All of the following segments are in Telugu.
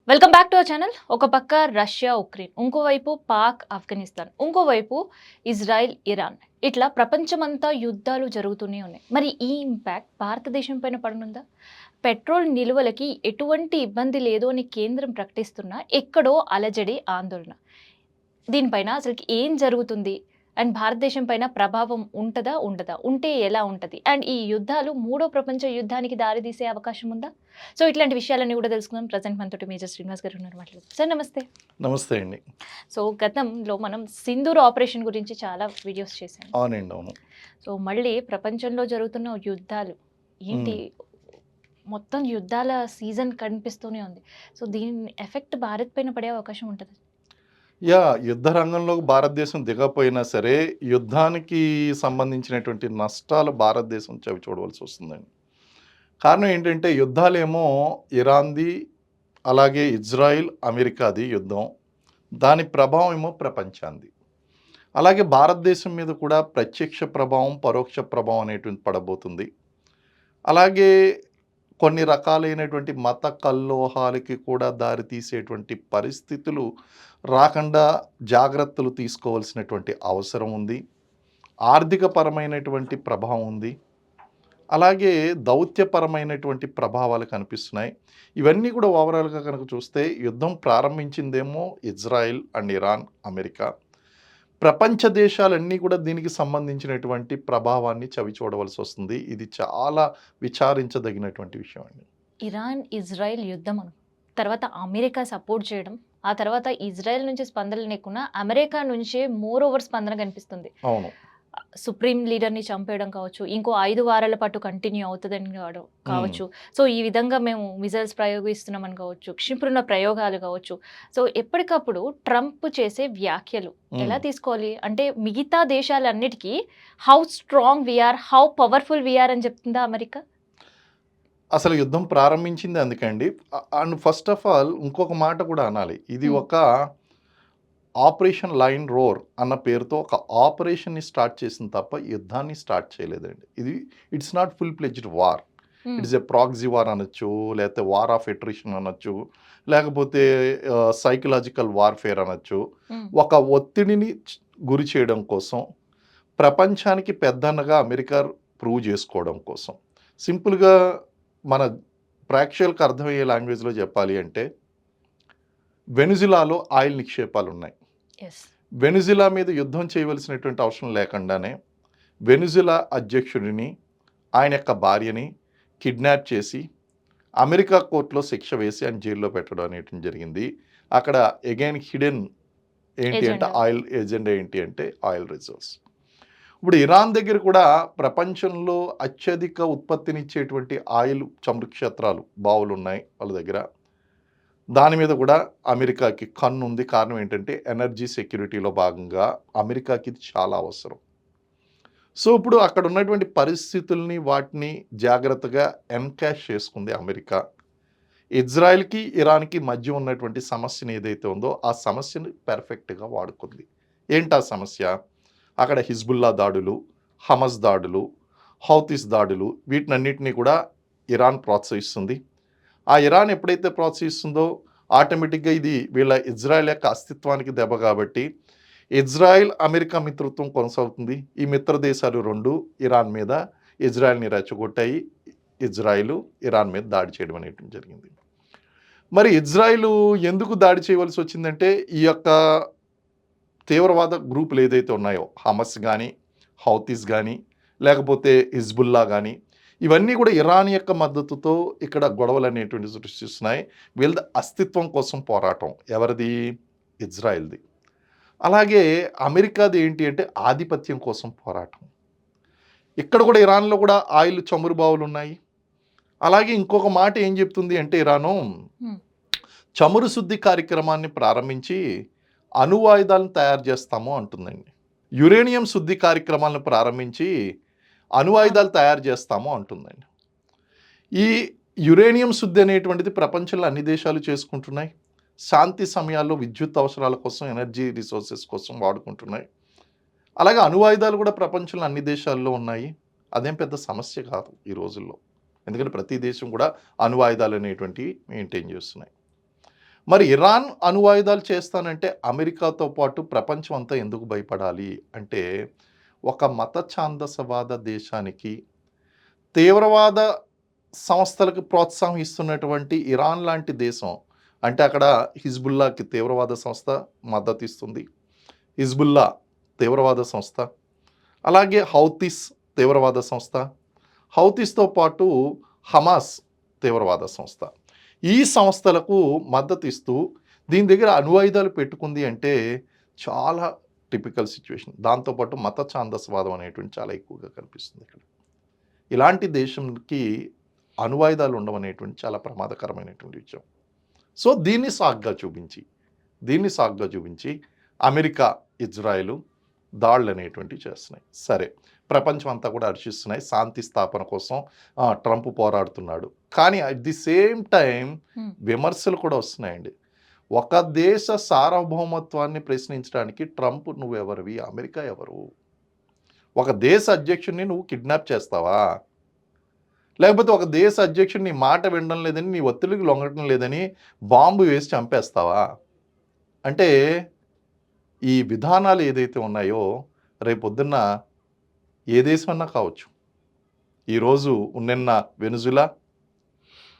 Welcome back to our channel. ఒక పక్క రష్యా, ఉక్రెయిన్, ఇంకోవైపు పాక్, ఆఫ్ఘనిస్తాన్, ఇంకోవైపు ఇజ్రాయిల్, ఇరాన్. ఇట్లా ప్రపంచమంతా యుద్ధాలు జరుగుతూనే ఉన్నాయి. మరి ఈ ఇంపాక్ట్ భారతదేశం పైన పడనుందా? పెట్రోల్ నిలువలకి ఎటువంటి ఇబ్బంది లేదు అని కేంద్రం ప్రకటిస్తున్నా ఎక్కడో అలజడి, ఆందోళన. దీనిపైన అసలుకి ఏం జరుగుతుంది? అండ్ భారతదేశం పైన ప్రభావం ఉంటదా? ఉండదా? ఉంటే ఎలా ఉంటది? అండ్ ఈ యుద్ధాలు మూడో ప్రపంచ యుద్ధానికి దారితీసే అవకాశం ఉందా? సో ఇట్లాంటి విషయాలన్నీ కూడా తెలుసుకుందాం. ప్రజెంట్ మనతోటి మేజర్ శ్రీనివాస్ గారు ఉన్నారు, మాట్లాడదాం. సార్ నమస్తే. నమస్తే అండి. సో గతంలో మనం సింధూర్ ఆపరేషన్ గురించి చాలా వీడియోస్ చేశాం. అవునండి. అవును. సో మళ్ళీ ప్రపంచంలో జరుగుతున్న యుద్ధాలు ఏంటి? హ్మ్. మొత్తం యుద్ధాల సీజన్ కనిపిస్తూనే ఉంది. సో దీని ఎఫెక్ట్ భారత్ పైన పడే అవకాశం ఉంటదా? యుద్ధ రంగంలోకి భారతదేశం దిగపోయినా సరే, యుద్ధానికి సంబంధించినటువంటి నష్టాలు భారతదేశం చవి చూడవలసి వస్తుందండి. కారణం ఏంటంటే, యుద్ధాలేమో ఇరాన్‌ది, అలాగే ఇజ్రాయిల్, అమెరికాది యుద్ధం. దాని ప్రభావం ఏమో ప్రపంచానిది. అలాగే భారతదేశం మీద కూడా ప్రత్యక్ష ప్రభావం, పరోక్ష ప్రభావం అనేటువంటిది పడబోతుంది. అలాగే కొన్ని రకాలైనటువంటి మత కల్లోహాలకి కూడా దారితీసేటువంటి పరిస్థితులు రాకుండా జాగ్రత్తలు తీసుకోవాల్సినటువంటి అవసరం ఉంది. ఆర్థికపరమైనటువంటి ప్రభావం ఉంది. అలాగే దౌత్యపరమైనటువంటి ప్రభావాలు కనిపిస్తున్నాయి. ఇవన్నీ కూడా ఓవరాల్‌గా కనుక చూస్తే యుద్ధం ప్రారంభించిందేమో ఇజ్రాయిల్ అండ్ ఇరాన్, అమెరికా. ప్రపంచ దేశాలన్నీ కూడా దీనికి సంబంధించినటువంటి ప్రభావాన్ని చవి చూడవలసి వస్తుంది. ఇది చాలా విచారించదగినటువంటి విషయం అండి. ఇరాన్, ఇజ్రాయెల్ యుద్ధం తర్వాత అమెరికా సపోర్ట్ చేయడం, ఆ తర్వాత ఇజ్రాయెల్ నుంచి స్పందన లేకున్నా అమెరికా నుంచే మోర్ ఓవర్ స్పందన కనిపిస్తుంది. అవును. సుప్రీం లీడర్‌ని చంపేయడం కావచ్చు, ఇంకో 5 వారాల పాటు కంటిన్యూ అవుతదని హ్మ్. కావచ్చు. సో ఈ విధంగా మేము మిసైల్స్ ప్రయోగిస్తున్నామని కావచ్చు, క్షిపణుల ప్రయోగాలు కావచ్చు. సో ఎప్పటికప్పుడు ట్రంప్ చేసే వ్యాఖ్యలు హ్మ్. ఎలా తీసుకోవాలి? అంటే మిగతా దేశాలన్నిటికీ how strong we are, how powerful we are అని చెప్తుందా అమెరికా? అసలు యుద్ధం ప్రారంభించింది అందుకండి. అండ్ ఫస్ట్ ఆఫ్ ఆల్ ఇంకొక మాట కూడా అనాలి. ఇది హ్మ్. ఒక ఆపరేషన్ లయన్ రోర్ అన్న పేరుతో ఒక ఆపరేషన్‌ని స్టార్ట్ చేసింది తప్ప యుద్ధాన్ని స్టార్ట్ చేయలేదండి. ఇది it's not full pledged war. Hmm. It is a proxy war అనొచ్చు, లేకపోతే వార్ ఆఫ్ అట్రిషన్ అనొచ్చు, లేకపోతే సైకలాజికల్ వార్‌ఫేర్ అనొచ్చు. హ్మ్. ఒక ఒత్తిడిని గురి చేయడం కోసం, ప్రపంచానికి పెద్దన్నగా అమెరికా ప్రూవ్ చేసుకోవడం కోసం. సింపుల్‌గా మన ప్రేక్షకులకు అర్థమయ్యే లాంగ్వేజ్‌లో చెప్పాలి అంటే, వెనిజులాలో ఆయిల్ నిక్షేపాలున్నాయి. యెస్. వెనిజులా మీద యుద్ధం చేయవలసినటువంటి అవసరం లేకుండానే, వెనిజులా అధ్యక్షుడిని, ఆయన యొక్క భార్యని కిడ్నాప్ చేసి, అమెరికా కోర్ట్‌లో శిక్ష వేసి ఆయన జైల్‌లో పెట్టడం అనేటిది జరిగింది. అక్కడ అగైన్ హిడెన్ ఏంటి అంటే ఎజెండా. ఆయిల్ ఎజెండా ఏంటి అంటే ఆయిల్ రిజర్వ్స్. ఇప్పుడు ఇరాన్ దగ్గర కూడా ప్రపంచంలో అత్యధిక ఉత్పత్తినిచ్చేటువంటి ఆయిల్ చమురు క్షేత్రాలు, బావులున్నాయి వాళ్ళ దగ్గర. దాని మీద కూడా అమెరికాకి కన్నుంది. కారణం ఏంటంటే ఎనర్జీ సెక్యూరిటీలో భాగంగా అమెరికాకి ఇది చాలా అవసరం. సో, ఇప్పుడు అక్కడ ఉన్నటువంటి పరిస్థితుల్ని వాటిని జాగ్రత్తగా ఎన్కాష్ చేసుకుంది అమెరికా. ఇజ్రాయెల్‌కి, ఇరాన్‌కి మధ్య ఉన్నటువంటి సమస్యను ఏదైతే ఉందో ఆ సమస్యని పర్ఫెక్ట్‌గా వాడుకుంది. ఏంటా సమస్య? అక్కడ హిజ్బుల్లా దాడులు, హమస్ దాడులు, హౌతీస్ దాడులు వీటినన్నిటిని కూడా ఇరాన్ ప్రోత్సహిస్తుంది. ఆ ఇరాన్ ఎప్పుడైతే ప్రోత్సహిస్తుందో ఆటోమేటిక్‌గా ఇది వీళ్ళ ఇజ్రాయెల్ యొక్క అస్తిత్వానికి దెబ్బ కాబట్టి, ఇజ్రాయెల్, అమెరికా మిత్రత్వం కొనసాగుతుంది. ఈ మిత్ర దేశాలు 2 ఇరాన్ మీద ఇజ్రాయెల్‌ని రెచ్చగొట్టాయి. ఇజ్రాయెలు ఇరాన్ మీద దాడి చేయడం అనేటిది జరిగింది. మరి ఇజ్రాయెలు ఎందుకు దాడి చేయవలసి వచ్చిందంటే, ఈ యొక్క తీవ్రవాద గ్రూపులు ఏదైతే ఉన్నాయో హమస్ గానీ, హౌతీస్ గానీ, లేకపోతే హిజ్బుల్లా గానీ, ఇవన్నీ కూడా ఇరాన్ యొక్క మద్దతుతో ఇక్కడ గొడవలనేటువంటివి సృష్టిస్తున్నాయి. వీళ్ళది అస్తిత్వం కోసం పోరాటం. ఎవరిది? ఇజ్రాయెల్‌ది. అలాగే అమెరికాది ఏంటి అంటే ఆధిపత్యం కోసం పోరాటం. ఇక్కడ కూడా ఇరాన్‌లో కూడా ఆయిల్ చమురు బావులున్నాయి. అలాగే ఇంకొక మాట ఏం చెప్తుంది అంటే ఇరాను, హ్మ్. చమురు శుద్ధి కార్యక్రమాన్ని ప్రారంభించి అణువాయుధాలను తయారు చేస్తాము అంటుందండి. యురేనియం శుద్ధి కార్యక్రమాలను ప్రారంభించి అణువాయుధాలు తయారు చేస్తాము అంటుందండి. ఈ యురేనియం శుద్ధి అనేటువంటిది ప్రపంచంలో అన్ని దేశాలు చేసుకుంటున్నాయి. శాంతి సమయాల్లో విద్యుత్ అవసరాల కోసం, ఎనర్జీ రిసోర్సెస్ కోసం వాడుకుంటున్నాయి. అలాగే అణువాయుధాలు కూడా ప్రపంచంలో అన్ని దేశాల్లో ఉన్నాయి. అదేం పెద్ద సమస్య కాదు ఈ రోజుల్లో. ఎందుకంటే ప్రతి దేశం కూడా అణువాయుధాలు అనేటువంటివి మెయింటైన్ చేస్తున్నాయి. మరి ఇరాన్ అణ్వాయుధాలు చేస్తానంటే అమెరికాతో పాటు ప్రపంచం అంతా ఎందుకు భయపడాలి అంటే, ఒక మత ఛాందసవాద దేశానికి తీవ్రవాద సంస్థలకు ప్రోత్సాహం ఇస్తున్నటువంటి ఇరాన్ లాంటి దేశం, అంటే అక్కడ హిజ్బుల్లాకి తీవ్రవాద సంస్థ మద్దతు ఇస్తుంది. హిజ్బుల్లా తీవ్రవాద సంస్థ, అలాగే హౌతీస్ తీవ్రవాద సంస్థ, హౌతీస్తో పాటు హమాస్ తీవ్రవాద సంస్థ. ఈ సంస్థలకు మద్దతు ఇస్తూ దీని దగ్గర అణ్వాయుధాలు పెట్టుకుంది అంటే చాలా టిపికల్ సిచ్యువేషన్. దాంతోపాటు మత ఛాందసవాదం అనేటువంటి చాలా ఎక్కువగా కనిపిస్తుంది ఇక్కడ. ఇలాంటి దేశంకి అణ్వాయుధాలు ఉండడం అనేటువంటి చాలా ప్రమాదకరమైనటువంటి విషయం. సో దీన్ని సాగ్గా చూపించి అమెరికా, ఇజ్రాయెల్ దాడులు అనేటువంటివి చేస్తున్నాయి. సరే, ప్రపంచం అంతా కూడా హర్షిస్తున్నాయి, శాంతి స్థాపన కోసం ట్రంప్ పోరాడుతున్నాడు. కానీ అట్ ది సేమ్ టైం విమర్శలు కూడా వస్తున్నాయండి. ఒక దేశ సార్వభౌమత్వాన్ని ప్రశ్నించడానికి ట్రంప్ నువ్వెవరివి, అమెరికా ఎవరు? ఒక దేశ అధ్యక్షుడిని నువ్వు కిడ్నాప్ చేస్తావా? లేకపోతే ఒక దేశ అధ్యక్షుడు నీ మాట వినడం లేదని, నీ ఒత్తిడికి లొంగటం లేదని బాంబు వేసి చంపేస్తావా? అంటే ఈ విధానాలు ఏదైతే ఉన్నాయో రేపొద్దున్న ఏ దేశమన్నా కావచ్చు. ఈరోజు నిన్న వెనుజులా,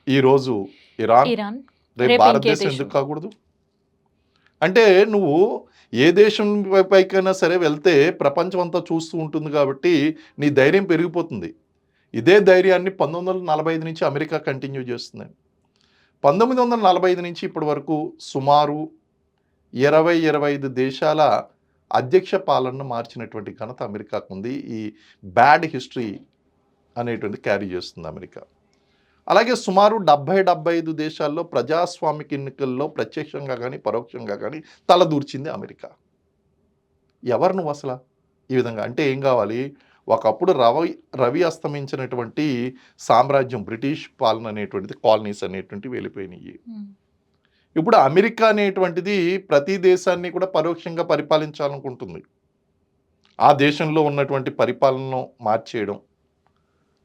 ఈరోజు ఇరాన్, రేపు భారతదేశం ఎందుకు కాకూడదు? అంటే నువ్వు ఏ దేశం పైకైనా సరే వెళ్తే ప్రపంచం అంతా చూస్తూ ఉంటుంది కాబట్టి నీ ధైర్యం పెరిగిపోతుంది. ఇదే ధైర్యాన్ని 1945 నుంచి అమెరికా కంటిన్యూ చేస్తుంది. 1945 నుంచి ఇప్పటి వరకు సుమారు 20-25 దేశాల అధ్యక్ష పాలనను మార్చినటువంటి ఘనత అమెరికాకు ఉంది. ఈ బ్యాడ్ హిస్టరీ అనేటువంటి క్యారీ చేస్తుంది అమెరికా. అలాగే సుమారు 70-75 దేశాల్లో ప్రజాస్వామిక ఎన్నికల్లో ప్రత్యక్షంగా కానీ పరోక్షంగా కానీ తలదూర్చింది అమెరికా. ఎవరు నువ్వు అసలు ఈ విధంగా? అంటే ఏం కావాలి? ఒకప్పుడు రవి అస్తమించినటువంటి సామ్రాజ్యం బ్రిటిష్ పాలన అనేటువంటిది, కాలనీస్ అనేటువంటివి వెళ్ళిపోయినాయి. ఇప్పుడు అమెరికా అనేటువంటిది ప్రతి దేశాన్ని కూడా పరోక్షంగా పరిపాలించాలనుకుంటుంది. ఆ దేశంలో ఉన్నటువంటి పరిపాలనను మార్చేయడం,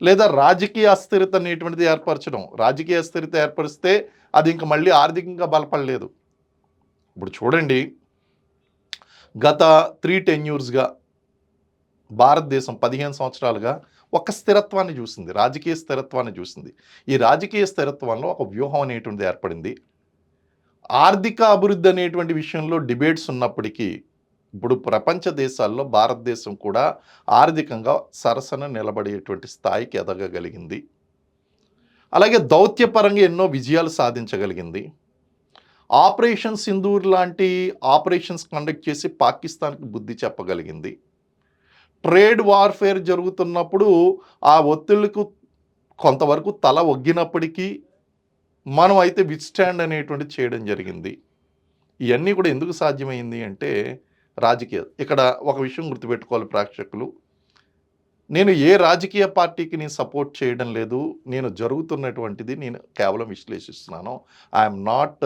లేదా రాజకీయ అస్థిరత అనేటువంటిది ఏర్పరచడం. రాజకీయ అస్థిరత ఏర్పరిస్తే అది ఇంక మళ్ళీ ఆర్థికంగా బలపడలేదు. ఇప్పుడు చూడండి, గత 3-10 yearsగా భారతదేశం 15 సంవత్సరాలుగా ఒక స్థిరత్వాన్ని చూసింది, రాజకీయ స్థిరత్వాన్ని చూసింది. ఈ రాజకీయ స్థిరత్వంలో ఒక వ్యూహం అనేటువంటిది ఏర్పడింది. ఆర్థిక అభివృద్ధి అనేటువంటి విషయంలో డిబేట్స్ ఉన్నప్పటికీ ఇప్పుడు ప్రపంచ దేశాల్లో భారతదేశం కూడా ఆర్థికంగా సరసన నిలబడేటువంటి స్థాయికి ఎదగగలిగింది. అలాగే దౌత్యపరంగా ఎన్నో విజయాలు సాధించగలిగింది. ఆపరేషన్ సింధూర్ లాంటి ఆపరేషన్స్ కండక్ట్ చేసి పాకిస్తాన్కి బుద్ధి చెప్పగలిగింది. ట్రేడ్ వార్ఫేర్ జరుగుతున్నప్పుడు ఆ ఒత్తిళ్లకు కొంతవరకు తల ఒగ్గినప్పటికీ మనం అయితే విత్స్టాండ్ అనేటువంటి చేయడం జరిగింది. ఇవన్నీ కూడా ఎందుకు సాధ్యమైంది అంటే రాజకీయ. ఇక్కడ ఒక విషయం గుర్తుపెట్టుకోవాలి ప్రేక్షకులు, నేను ఏ రాజకీయ పార్టీకి నేను సపోర్ట్ చేయడం లేదు, నేను జరుగుతున్నటువంటిది నేను కేవలం విశ్లేషిస్తున్నాను. I'm not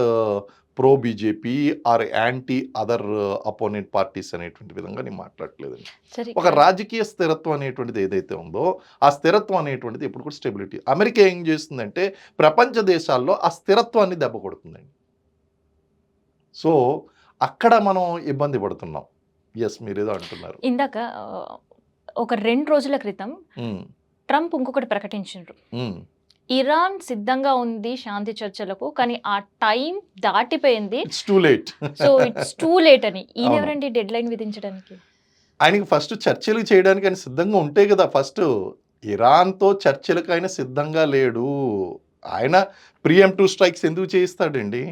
pro BJP or anti other opponent parties అనేటువంటి విధంగా నేను మాట్లాడట్లేదండి. ఒక రాజకీయ స్థిరత్వం అనేటువంటిది ఏదైతే ఉందో ఆ స్థిరత్వం అనేటువంటిది ఎప్పుడు కూడా స్టెబిలిటీ. అమెరికా ఏం చేస్తుందంటే ప్రపంచ దేశాల్లో ఆ స్థిరత్వాన్ని దెబ్బ కొడుతుందండి. సో అక్కడ మనం ఇబ్బంది పడుతున్నాం. ఎస్, మీరేదో అంటున్నారు. ఇందాక ఒక 2 రోజుల క్రితం ట్రంప్ ఇంకొకటి ప్రకటించారు, ఇరాన్ సిద్ధంగా ఉంది శాంతి చర్చలకు, కానీ ఆ టైం దాటిపోయింది, it's too late. So it's too late అని. ఈయన ఎవరండి డెడ్ లైన్ విధించడానికి? ఆయనకి ఫస్ట్ చర్చలు చేయడానికి ఆయన సిద్ధంగా ఉంటే కదా. ఫస్ట్ ఇరాన్తో చర్చలకు ఆయన సిద్ధంగా లేడు. ఆయన ప్రీఎంప్టివ్ స్ట్రైక్స్ ఎందుకు చేయిస్తాడండి?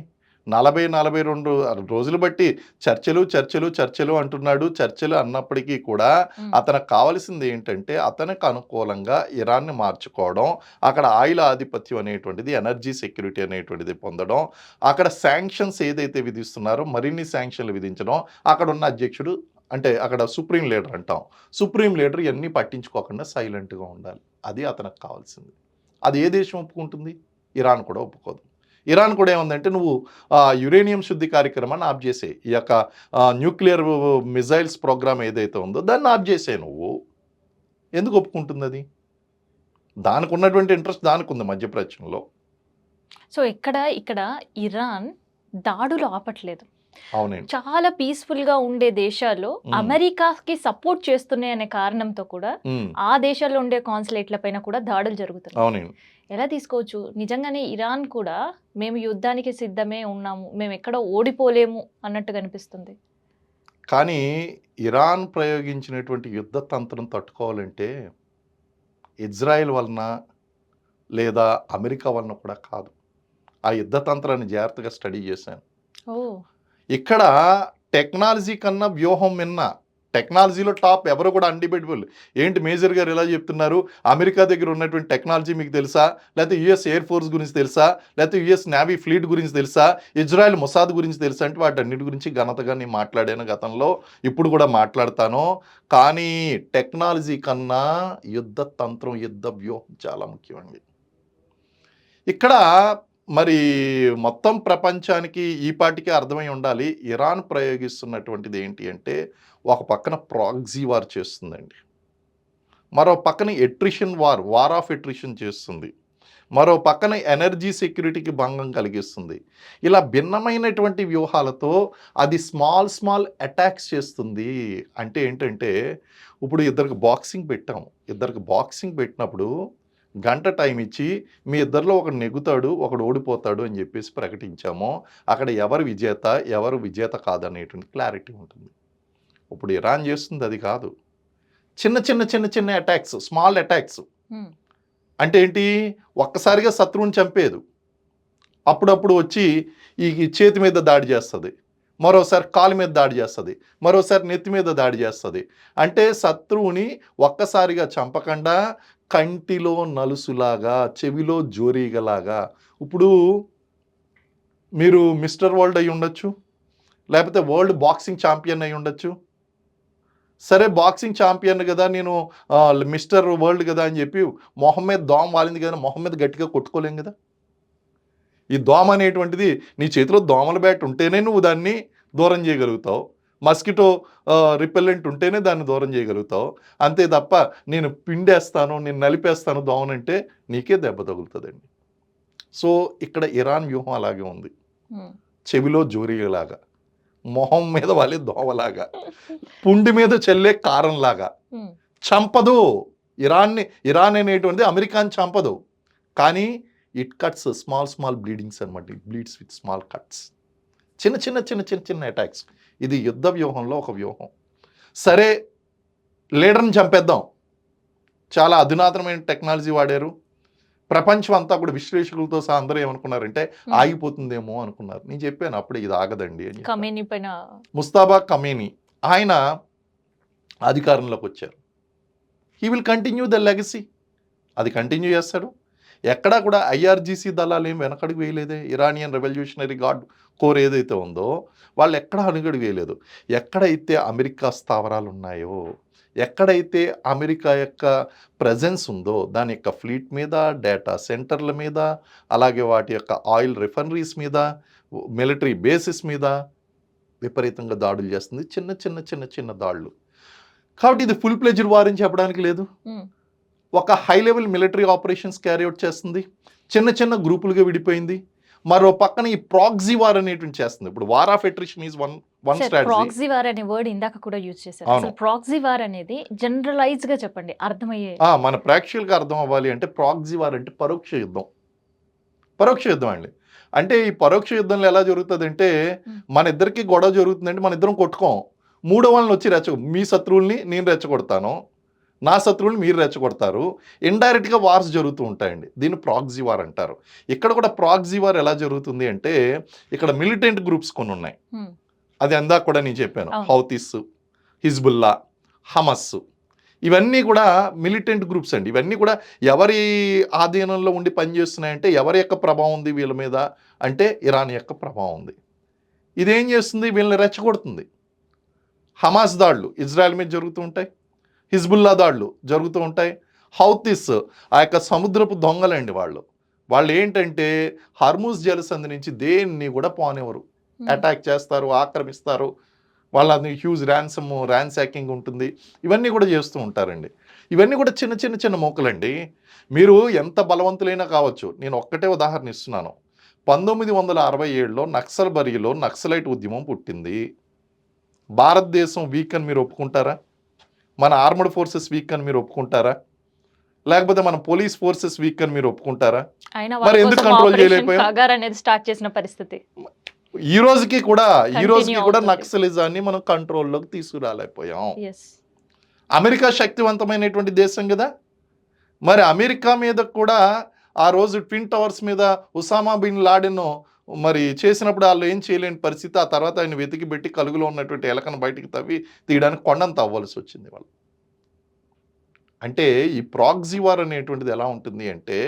40-42 రోజులు బట్టి చర్చలు అంటున్నాడు. చర్చలు అన్నప్పటికీ కూడా అతనికి కావాల్సింది ఏంటంటే అతనికి అనుకూలంగా ఇరాన్ని మార్చుకోవడం, అక్కడ ఆయిల్ ఆధిపత్యం అనేటువంటిది, ఎనర్జీ సెక్యూరిటీ అనేటువంటిది పొందడం, అక్కడ శాంక్షన్స్ ఏదైతే విధిస్తున్నారో మరిన్ని శాంక్షన్లు విధించడం, అక్కడ ఉన్న అధ్యక్షుడు అంటే అక్కడ సుప్రీం లీడర్ అంటాం, సుప్రీం లీడర్ ఇవన్నీ పట్టించుకోకుండా సైలెంట్గా ఉండాలి. అది అతనికి కావాల్సింది. అది ఏ దేశం ఒప్పుకుంటుంది? ఇరాన్ కూడా ఒప్పుకోదు. ఇరాన్ కూడా ఏముందంటే నువ్వు యురేనియం శుద్ధి కార్యక్రమాన్ని ఆఫ్ చేసే, ఈ యొక్క న్యూక్లియర్ మిజైల్స్ ప్రోగ్రామ్ ఏదైతే ఉందో దాన్ని ఆఫ్ చేసే. నువ్వు ఎందుకు ఒప్పుకుంటుంది? అది దానికి ఉన్నటువంటి ఇంట్రెస్ట్ దానికి ఉంది మధ్యప్రాచ్యంలో. సో ఇక్కడ ఇరాన్ దాడులు ఆపట్లేదు. అవునండి. చాలా పీస్‌ఫుల్‌గా ఉండే దేశాలు హ్మ్. అమెరికాకి సపోర్ట్ చేస్తున్నాయి అనే కారణంతో కూడా హ్మ్. ఆ దేశాల్లో ఉండే కాన్సులేట్‌ల పైన కూడా దాడులు జరుగుతున్నాయి. అవునండి. ఎలా తీసుకోవచ్చు? నిజంగానే ఇరాన్ కూడా మేము యుద్ధానికి సిద్ధమే ఉన్నాము. మేమెక్కడ ఓడిపోలేము అన్నట్టుగా అనిపిస్తుంది. కానీ ఇరాన్ ప్రయోగించినటువంటి యుద్ధ తంత్రం తట్టుకోవాలంటే ఇజ్రాయెల్ వలన లేదా అమెరికా వలన కూడా కాదు. ఆ యుద్ధ తంత్రాన్ని జాగ్రత్తగా స్టడీ చేశాను. ఓహ్! ఇక్కడ టెక్నాలజీ కన్నా వ్యూహం మిన్న. టెక్నాలజీలో టాప్ ఎవరు కూడా అన్‌డిబేటబుల్. ఏంటి మేజర్ గారు ఇలా చెప్తున్నారు? అమెరికా దగ్గర ఉన్నటువంటి టెక్నాలజీ మీకు తెలుసా? లేతే యూఎస్ ఎయిర్ ఫోర్స్ గురించి తెలుసా? లేతే యూఎస్ నేవీ ఫ్లీట్ గురించి తెలుసా? ఇజ్రాయెల్ మొసాద్ గురించి తెలుసా? అంటే వాటన్నిటి గురించి ఘనతగా నేను మాట్లాడాను గతంలో. ఇప్పుడు కూడా మాట్లాడతాను. కానీ టెక్నాలజీ కన్నా యుద్ధ తంత్రం, యుద్ధ వ్యూహం చాలా ముఖ్యమండి. ఇక్కడ మరి మొత్తం ప్రపంచానికి ఈ పాటికే అర్థమై ఉండాలి. ఇరాన్ ప్రయోగిస్తున్నటువంటిది ఏంటి అంటే, ఒక పక్కన ప్రాక్సీ వార్ చేస్తుందండి. మరో పక్కన attrition war, war of attrition చేస్తుంది. మరో పక్కన ఎనర్జీ సెక్యూరిటీకి భంగం కలిగిస్తుంది. ఇలా భిన్నమైనటువంటి వ్యూహాలతో అది స్మాల్, స్మాల్ అటాక్స్ చేస్తుంది. అంటే ఏంటంటే, ఇప్పుడు ఇద్దరికి బాక్సింగ్ పెట్టాం. ఇద్దరికి బాక్సింగ్ పెట్టినప్పుడు గంట టైం ఇచ్చి, మీ ఇద్దరిలో ఒకడు నెగ్గుతాడు, ఒకడు ఓడిపోతాడు అని చెప్పేసి ప్రకటించాము. అక్కడ ఎవరు విజేత, ఎవరు విజేత కాదనేటువంటి క్లారిటీ ఉంటుంది. ఇప్పుడు ఇరాన్ చేస్తుంది అది కాదు. చిన్న, చిన్న, చిన్న, చిన్న అటాక్స్, స్మాల్ అటాక్స్. హ్మ్. అంటే ఏంటి? ఒక్కసారిగా శత్రువుని చంపేయదు. అప్పుడప్పుడు వచ్చి ఈ చేతి మీద దాడి చేస్తది. మరోసారి కాలు మీద దాడి చేస్తది. మరోసారి నెత్తి మీద దాడి చేస్తది. అంటే శత్రువుని ఒక్కసారిగా చంపకుండా కంటిలో నలుసులాగా, చెవిలో జోరీగలాగా. ఇప్పుడు మీరు మిస్టర్ వరల్డ్ అయ్యి ఉండొచ్చు. లేకపోతే వరల్డ్ బాక్సింగ్ ఛాంపియన్ అయ్యి ఉండొచ్చు. సరే బాక్సింగ్ ఛాంపియన్ గదా! నేను మిస్టర్ వరల్డ్ గదా! అని చెప్పి మొహం మీద దోమ వాలింది కదా! మొహం మీద గట్టిగా కొట్టుకోలేం గదా! ఈ దోమ అనేటువంటిది నీ చేతిలో దోమల బ్యాట్ ఉంటేనే నువ్వు దాన్ని దూరం చేయగలుగుతావు. మస్కిటో రిపెల్లెంట్ ఉంటేనే దాన్ని దూరం చేయగలుగుతావు. అంతే తప్ప నేను పిండేస్తాను, నేను నలిపేస్తాను దోమనంటే నీకే దెబ్బ తగులుతదండి. సో, ఇక్కడ ఇరాన్ వ్యూహం అలాగే ఉంది. హ్మ్. చెవిలో జోరీగలాగా, మొహం మీద వాలే దోమలాగా, పుండి మీద చల్లే కారంలాగా. హ్మ్. చంపదు. ఇరాన్ అనేటువంటిది అమెరికాని చంపదు. కానీ it cuts small small bleedings అనమాట. It bleeds with small cuts. చిన్న చిన్న చిన్న చిన్న చిన్న అటాక్స్. ఇది యుద్ధ వ్యూహంలో ఒక వ్యూహం. సరే లీడర్‌ని చంపేద్దాం. చాలా అధునాతనమైన టెక్నాలజీ వాడారు. ప్రపంచం అంతా కూడా విశ్లేషకులతో సహా అందరూ ఏమనుకున్నారంటే హ్మ్. ఆగిపోతుందేమో అనుకున్నారు. నేను చెప్పాను అప్పుడే ఇది ఆగదండి అని చెప్పాను. ఖమేనీ పైన ముస్తాబా ఖమేనీ ఆయన అధికారంలోకి వచ్చారు. He will continue the legacy. అది కంటిన్యూ చేస్తాడు. ఎక్కడా కూడా ఐఆర్‌జీసీ దళాలు ఏమి వెనకడుగు వేయలేదే. ఇరానియన్ రెవల్యూషనరీ గార్డ్ కోర్ ఏదైతే ఉందో వాళ్ళు ఎక్కడా అడుగడుగు వేయలేదు. ఎక్కడైతే అమెరికా స్థావరాలు ఉన్నాయో, ఎక్కడైతే అమెరికా యొక్క ప్రెజెన్స్ ఉందో దాని యొక్క ఫ్లీట్ మీద, డేటా సెంటర్ల మీద, అలాగే వాటి యొక్క ఆయిల్ రిఫైనరీస్ మీద, మిలిటరీ బేసిస్ మీద విపరీతంగా దాడులు చేస్తుంది. చిన్న చిన్న చిన్న చిన్న దాడులు. కాబట్టి ఇది ఫుల్ ప్లెడ్జ్డ్ వార్ అని చెప్పడానికి లేదు. హ్మ్. ఒక high level military operations carry out చేస్తుంది. చిన్న చిన్న గ్రూపులుగా విడిపోయింది. మరో పక్కన ఈ ప్రాక్సీ వార్ అనేటువంటి చేస్తుంది. ఇప్పుడు war of attrition is one sir strategy. Proxy war అనే వర్డ్ ఇందాక కూడా యూజ్ చేశారు. అవును. అసలు ప్రాక్సీ వార్ అనేది జనరలైజ్‌గా చెప్పండి. అర్థమయ్యే మన ప్రేక్షకులకు అర్థం అవ్వాలి అంటే ప్రాక్సీ వార్ అంటే పరోక్ష యుద్ధం. పరోక్ష యుద్ధం అండి. అంటే ఈ పరోక్ష యుద్ధంలో ఎలా జరుగుతదంటే హ్మ్. మన ఇద్దరికి గొడవ జరుగుతుందంటే మన ఇద్దరం కొట్టుకోం. మూడో వాళ్ళని వచ్చి మీ శత్రువుల్ని నేను రెచ్చగొడతాను. నా శత్రువుల్ని మీరు రెచ్చగొడతారు. ఇండైరెక్ట్‌గా వార్స్ జరుగుతూ ఉంటాయండి. దీన్ని ప్రాక్సీ వార్ అంటారు. ఇక్కడ కూడా ప్రాక్సీ వార్ ఎలా జరుగుతుంది అంటే ఇక్కడ మిలిటెంట్ గ్రూప్స్ కొన్ని ఉన్నాయి. హ్మ్. అది ఇందాక కూడా నేను చెప్పాను. అవును. హౌతీస్, హిజ్బుల్లా, హమస్ ఇవన్నీ కూడా మిలిటెంట్ గ్రూప్స్ అండి. ఇవన్నీ కూడా ఎవరి ఆధీనంలో ఉండి పనిచేస్తున్నాయంటే ఎవరి యొక్క ప్రభావం ఉంది వీళ్ళ మీద అంటే ఇరాన్ యొక్క ప్రభావం ఉంది. ఇదేం చేస్తుంది వీళ్ళని రెచ్చగొడుతుంది. హమాస్ దాడులు ఇజ్రాయెల్ మీద జరుగుతూ ఉంటాయి. హిజ్బుల్లా దాడులు జరుగుతూ ఉంటాయి. హౌతీస్ ఆ యొక్క సముద్రపు దొంగలండి వాళ్ళు. వాళ్ళు ఏంటంటే హర్మూజ్ జలసంధి నుంచి దేన్ని కూడా పోనివ్వరు. హ్మ్. అటాక్ చేస్తారు, ఆక్రమిస్తారు. వాళ్ళని హ్యూజ్ ర్యాన్సాకింగ్ ఉంటుంది. ఇవన్నీ కూడా చేస్తూ ఉంటారండి. ఇవన్నీ కూడా చిన్న చిన్న చిన్న మూకలండి. మీరు ఎంత బలవంతులైనా కావచ్చు. నేను ఒక్కటే ఉదాహరణ ఇస్తున్నాను. 1967లో నక్సల్బరీలో నక్సలైట్ ఉద్యమం పుట్టింది. భారతదేశం వీక్ అని మీరు ఒప్పుకుంటారా? మన ఆర్మడ్ ఫోర్సెస్ వీక్ అని మీరు ఒప్పుకుంటారా? లేకపోతే మన పోలీస్ ఫోర్సెస్ వీక్ అని మీరు ఒప్పుకుంటారా? అయినా మరి వాళ్ళ ఎందుకు కోసం కంట్రోల్ ఆపరేషన్ చేయలేకపోయాం? కాగార్ అనేది స్టార్ట్ చేసిన పరిస్థితి ఈ రోజుకి కూడా కంటిన్యూ అవుతుంది. నక్సలిజాన్ని మనం కంట్రోల్లోకి తీసుకురాలేకపోయాం. ఎస్ అమెరికా శక్తివంతమైనటువంటి దేశం కదా. మరి అమెరికా మీద కూడా ఆ రోజు ట్విన్ టవర్స్ మీద ఉసామా బిన్ లాడెన్ మరి చేసినప్పుడు వాళ్ళు ఏం చేయలేని పరిస్థితి. ఆ తర్వాత ఆయన వెతికి పెట్టి కలుగులో ఉన్నటువంటి ఎలకను బయటికి తవ్వి తీయడానికి కొండంత అవ్వాల్సి వచ్చింది వాళ్ళు. అంటే ఈ ప్రాక్సీ వార్ అనేటువంటిది ఎలా ఉంటుంది అంటే,